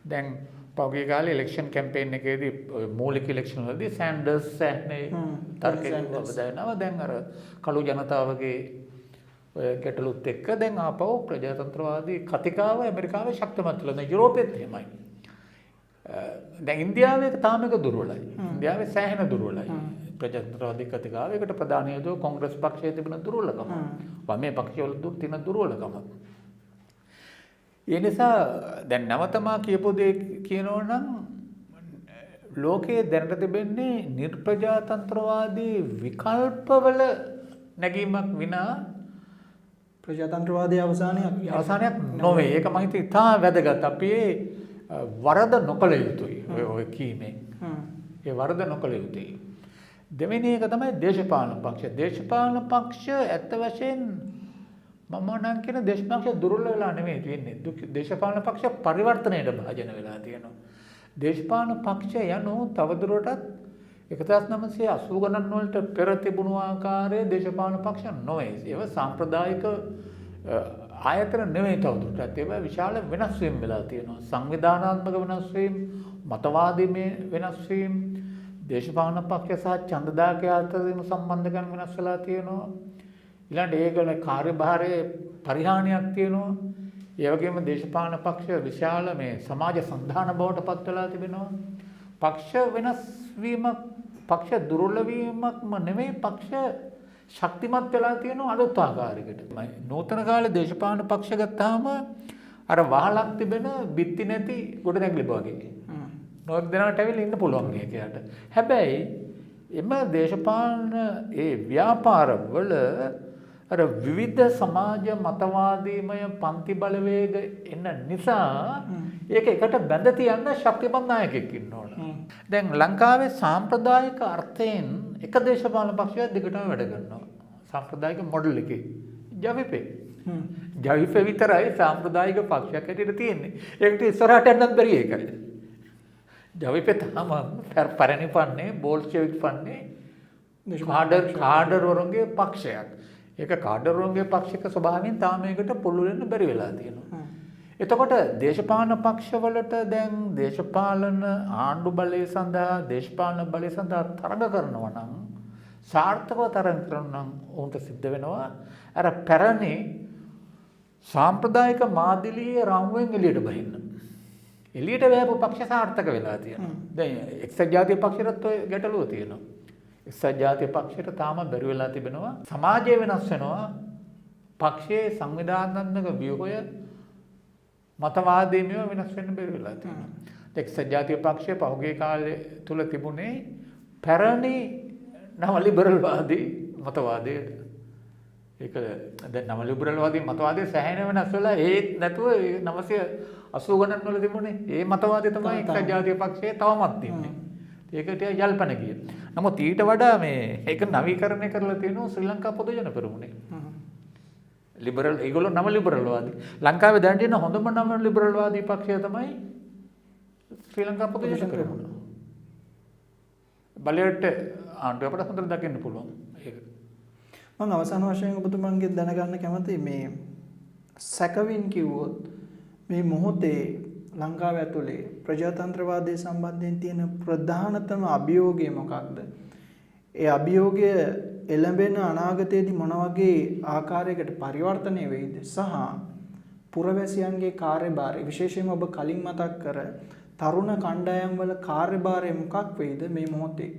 දැන් පෞද්ගලික කාලේ ඉලෙක්ෂන් කැම්පේන් එකේදී මූලික ඉලෙක්ෂන් වලදී සෑන්ඩර්ස් සෑහනේ තර්කයෙන් වදනවා. දැන් අර කළු ජනතාවගේ ඔය ගැටලුත් එක්ක දැන් ආපහු ප්‍රජාතන්ත්‍රවාදී කතිකාව ඇමරිකාවේ ශක්තිමත් වෙලා යුරෝපෙත් එහෙමයි. දැන් ඉන්දියාවේ තාම එක දුර්වලයි. ඉන්දියාවේ සෑහෙන දුර්වලයි. ප්‍රජාතන්ත්‍රවාදී කතිකාව ඒකට ප්‍රධාන හේතුව කොංග්‍රස් පක්ෂයේ තිබෙන දුර්වලකම. වමේ පක්ෂවල තිබෙන දුර්වලකම. ඒ නිසා දැන් නවතමා කියපු දේ කියනවා නම් ලෝකයේ දැනට තිබෙන්නේ නිර්ප්‍රජාතන්ත්‍රවාදී විකල්පවල නැගීමක් විනා ප්‍රජාතන්ත්‍රවාදී අවසානයක් නොවේ. ඒක මම හිතේ ඉතා වැදගත්. අපි වරද නොකළ යුතුයි. ඔය කීමේ. ඒ වරද නොකළ යුතුයි. දෙවෙනි එක තමයි දේශපාලන පක්ෂ. දේශපාලන පක්ෂ ඇත්ත වශයෙන් මම නම් කියන දේශපාලන පක්ෂ දුර්වල වෙලා නෙමෙයි තියෙන්නේ. දේශපාලන පක්ෂ පරිවර්තනයට භාජන වෙලා තියෙනවා. දේශපාලන පක්ෂ යනු තවදුරටත් 1980 ගණන් වලට පෙර තිබුණු ආකාරයේ දේශපාලන පක්ෂ නොවේ. ඒවා සාම්ප්‍රදායික ආයතන නෙමෙයි තවදුරටත්. ඒවා විශාල වෙනස් වීම් වෙලා තියෙනවා. සංවිධානාත්මක වෙනස් වීම්, මතවාදීමේ වෙනස් වීම්, දේශපාලන පක්ෂ සහ ඡන්දදායක අතරින් සම්බන්ධකම් වෙනස් වෙලා තියෙනවා. ඊළඟට ඒකල කාර්යභාරයේ පරිහානියක් තියෙනවා. ඒ වගේම දේශපාලන පක්ෂ විශාල මේ සමාජ සංධාන බවට පත් වෙලා තිබෙනවා. පක්ෂ වෙනස් වීමක් පක්ෂ දුර්වල වීමක්ම නෙමෙයි පක්ෂ ශක්තිමත් වෙලා තියෙන අලුත් ආකාරයකට. නූතන කාලේ දේශපාලන පක්ෂ ගත්තාම අර වහලක් තිබෙන බිත්ති නැති ගොඩනැගිලි වගේ. නොඑක් දෙනාට ඇවිල්ලා ඉන්න පුළුවන් මේකයට. හැබැයි එම දේශපාලන ඒ ව්‍යාපාරවල අර විවිධ සමාජ මතවාදීමය පන්ති බලවේග එන නිසා ඒක එකට බැඳ තියන්න ශක්තිමත් නායකයෙක් ඉන්න ඕන. දැන් ලංකාවේ සාම්ප්‍රදායික අර්ථයෙන් එක දේශපාලන පක්ෂයක් දිගටම වැඩ කරනවා. සාම්ප්‍රදායික මොඩල් එකේ ජවිපේ. ජවිපේ විතරයි සාම්ප්‍රදායික පක්ෂයක් හැටියට තියෙන්නේ. ඒකට ඉස්සරහට යන්නත් බැරි ඒකයි. ජවිපේ තම පරණි පන්නේ බෝල්ෂෙවික් පන්නේ කාඩර් වරුන්ගේ පක්ෂයක්. ඒක කාඩර් වරුන්ගේ පක්ෂික ස්වභාවයෙන් තාම මේකට පුළුල් වෙන්න බැරි වෙලා තියෙනවා. එතකොට දේශපාලන පක්ෂවලට දැන් දේශපාලන ආණ්ඩු බලය සඳහා දේශපාලන බලය සඳහා තරඟ කරනවා නම් සාර්ථකව තරඟ කරනවා නම් උන්ට සිද්ධ වෙනවා අර පැරණි සාම්ප්‍රදායික මාදිලියේ රාමුවෙන් එළියට බහින්න. එළියට වැයපු පක්ෂ සාර්ථක වෙලා තියෙනවා. දැන් එක්සත් ජාතික පක්ෂයටත් ඔය ගැටලුව තියෙනවා. එක්සත් ජාතික පක්ෂයට තාම බැරි වෙලා තිබෙනවා. සමාජය වෙනස් වෙනවා. පක්ෂයේ සංවිධානාත්මක ව්‍යුහය මතවාදීමව වෙනස් වෙන්න බැරි වෙලා තියෙනවා. එක්සත් ජාතික පක්ෂය පහුගිය කාලේ තුල තිබුණේ පැරණි නව ලිබරල් වාදී මතවාදයේ. ඒක දැන් නව ලිබරල් වාදී මතවාදයේ සෑහෙන වෙනස් වෙලා ඒත් නැතුව 980 ගණන් වල තිබුණේ ඒ මතවාදය තමයි එක්සත් ජාතික පක්ෂයේ තවමත් තිබුණේ. ඒකට යල්පන ගියේ. නමුත් ඊට වඩා මේ ඒක නවීකරණය කරලා තියෙනවා ශ්‍රී ලංකා පොදු ජන පෙරමුණේ. ලිබරල් ඒගොල්ලෝ නව ලිබරල් වාදී. ලංකාවේ දැන් තියෙන හොඳම නව ලිබරල් වාදී පක්ෂය තමයි ශ්‍රී ලංකා පොදු ජන පෙරමුණ. බලයට ආණ්ඩුව අපට හොඳට දකින්න පුළුවන්. ඒක. මම අවසාන වශයෙන් ඔබතුමන්ගෙන් දැනගන්න කැමතියි මේ සැකවින් කිව්වොත් මේ මොහොතේ ලංකාව ඇතුලේ ප්‍රජාතන්ත්‍රවාදයේ සම්බන්ධයෙන් තියෙන ප්‍රධානතම අභියෝගය මොකක්ද? ඒ අභියෝගය එළඹෙන අනාගතයේදී මොන වගේ ආකාරයකට පරිවර්තනය වෙයිද? සහ පුරවැසියන්ගේ කාර්යභාරය විශේෂයෙන්ම ඔබ කලින් මතක් කර තරුණ කණ්ඩායම් වල කාර්යභාරය මොකක් වෙයිද මේ මොහොතේ?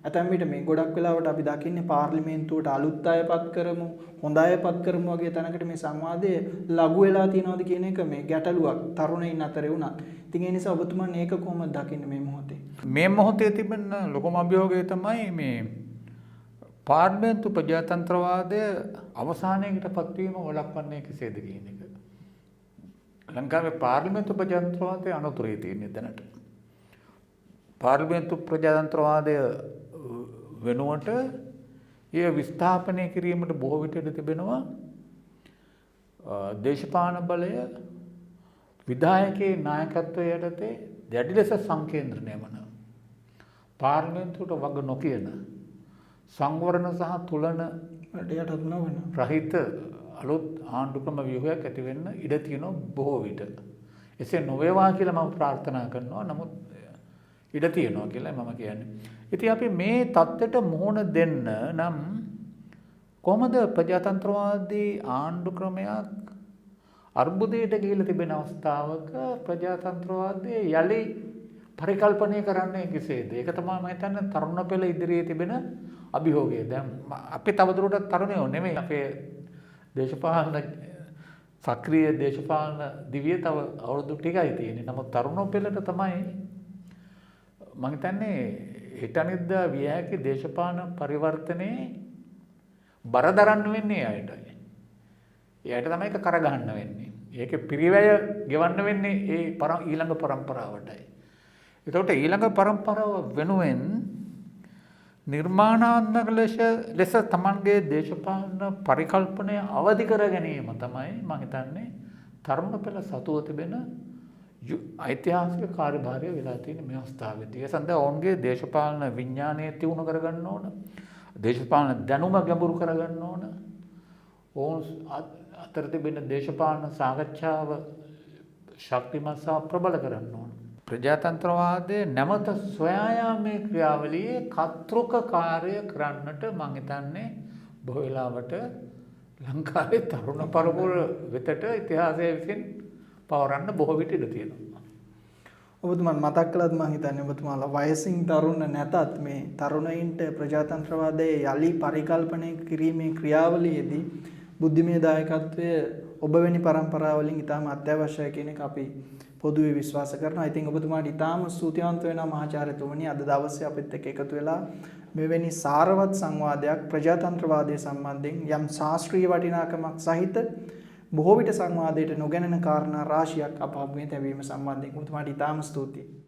ඇතැම් විට මේ ගොඩක් වෙලාවට අපි දකින්නේ පාර්ලිමේන්තුවට අලුත් අයපත් කරමු, හොඳ අයපත් කරමු වගේ තැනකට මේ සංවාදය ලඝු වෙලා තියෙනවද කියන එක මේ ගැටලුවක් තරුණයින් අතරේ වුණත්. ඉතින් ඒ නිසා ඔබතුමන් මේක කොහොමද දකින්නේ මේ මොහොතේ? මේ මොහොතේ තිබෙන ලොකුම අභියෝගය තමයි මේ පාර්ලිමේන්තු ප්‍රජාතන්ත්‍රවාදය අවසානයකටපත් වීම වළක්වන්නේ කෙසේද කියන එක. ලංකාවේ පාර්ලිමේන්තු ප්‍රජාතන්ත්‍රවාදය අනුතරේ තියෙන්නේ දැනට. පාර්ලිමේන්තු ප්‍රජාතන්ත්‍රවාදය වෙනුවට එය විස්ථාපනය කිරීමට බොහෝ විට තිබෙනවා දේශපාලන බලය විධායකයේ නායකත්වය යටතේ දැඩි ලෙස සංකේන්ද්‍රණය වන පාර්ලිමේන්තුවට වග නොකියන සංවරණ සහ තුලන රටයටත් නොවන රහිත අලුත් ආණ්ඩුක්‍රම ව්‍යුහයක් ඇති වෙන්න ඉඩ තියෙනවා බොහෝ විට. එසේ නොවේවා කියලා මම ප්‍රාර්ථනා කරනවා. නමුත් ඉඩ තියෙනවා කියලා මම කියන්නේ. ඉතින් අපි මේ தත්ත්වයට මුහුණ දෙන්න නම් කොහොමද ප්‍රජාතන්ත්‍රවාදී ආණ්ඩු ක්‍රමයක් අර්බුදයට ගිහිලා තිබෙන අවස්ථාවක ප්‍රජාතන්ත්‍රවාදයේ යලි පරිකල්පනය කරන්නේ කෙසේද? ඒක තමයි මම හිතන්නේ තරුණ පෙළ ඉදිරියේ තිබෙන අභියෝගය. දැන් අපි තවදුරටත් තරුණයෝ නෙමෙයි. අපේ දේශපාලන සක්‍රීය දේශපාලන දිවිය තව අවුරුදු ටිකයි තියෙන්නේ. නමුත් තරුණ පෙළට තමයි මම හිතන්නේ හෙට අනිද්දා විය හැකි දේශපාලන පරිවර්තනයේ බර දරන්න වෙන්නේ අයටයි. එයාට තමයි ඒක කරගන්න වෙන්නේ. ඒකේ පිරිවැය ගෙවන්න වෙන්නේ ඒ ඊළඟ પરම්පරාවටයි. ඒකට ඊළඟ પરම්පරාව වෙනුවෙන් නිර්මාණාත්මක ලෙස තමන්ගේ දේශපාලන පරිකල්පනය අවදි කර ගැනීම තමයි මම හිතන්නේ තරුණ පෙළ සතුව තිබෙන ඓතිහාසික කාර්යභාරය වෙලා තියෙන මේ අවස්ථාවේදී. ඒ සඳහා ඔවුන්ගේ දේශපාලන විඥානය තියුණු කරගන්න ඕන. දේශපාලන දැනුම ගැඹුරු කරගන්න ඕන. ඔවුන් අතර තිබෙන දේශපාලන සාකච්ඡාව ශක්තිමත් සහ ප්‍රබල කරන්න ඕන. ප්‍රජාතන්ත්‍රවාදයේ නැවත සොයා යාමේ ක්‍රියාවලියේ කතෘක කාර්ය කරන්නට මම හිතන්නේ බොහෝ වෙලාවට ලංකාවේ තරුණ පරපුර වෙතට ඉතිහාසය විසින් පවරන්න බොහෝ විට ඉඩ තියෙනවා. ඔබතුමාට මතක් කළත් මම හිතන්නේ ඔබතුමාලා වයසින් තරුණ නැතත් මේ තරුණයින්ට ප්‍රජාතන්ත්‍රවාදයේ යලි පරිකල්පනය කිරීමේ ක්‍රියාවලියේදී බුද්ධිමය දායකත්වය ඔබ වැනි පරම්පරාවලින් ඉතාම අත්‍යවශ්‍යයි කියන එක අපි පොදුවේ විශ්වාස කරනවා. ඉතින් ඔබතුමාට ඉතාම ස්තුතිවන්ත වෙනවා මහාචාර්යතුමනි අද දවසේ අපිත් එක්ක එකතු වෙලා මෙවැනි සාරවත් සංවාදයක් ප්‍රජාතන්ත්‍රවාදය සම්බන්ධයෙන් යම් ශාස්ත්‍රීය වටිනාකමක් සහිත බොහෝ විට සංවාදයට නොගැනෙන කාරණා රාශියක් අප හමුවේ තැබීම සම්බන්ධයෙන් ඔබතුමාට ඉතාම ස්තුතියි.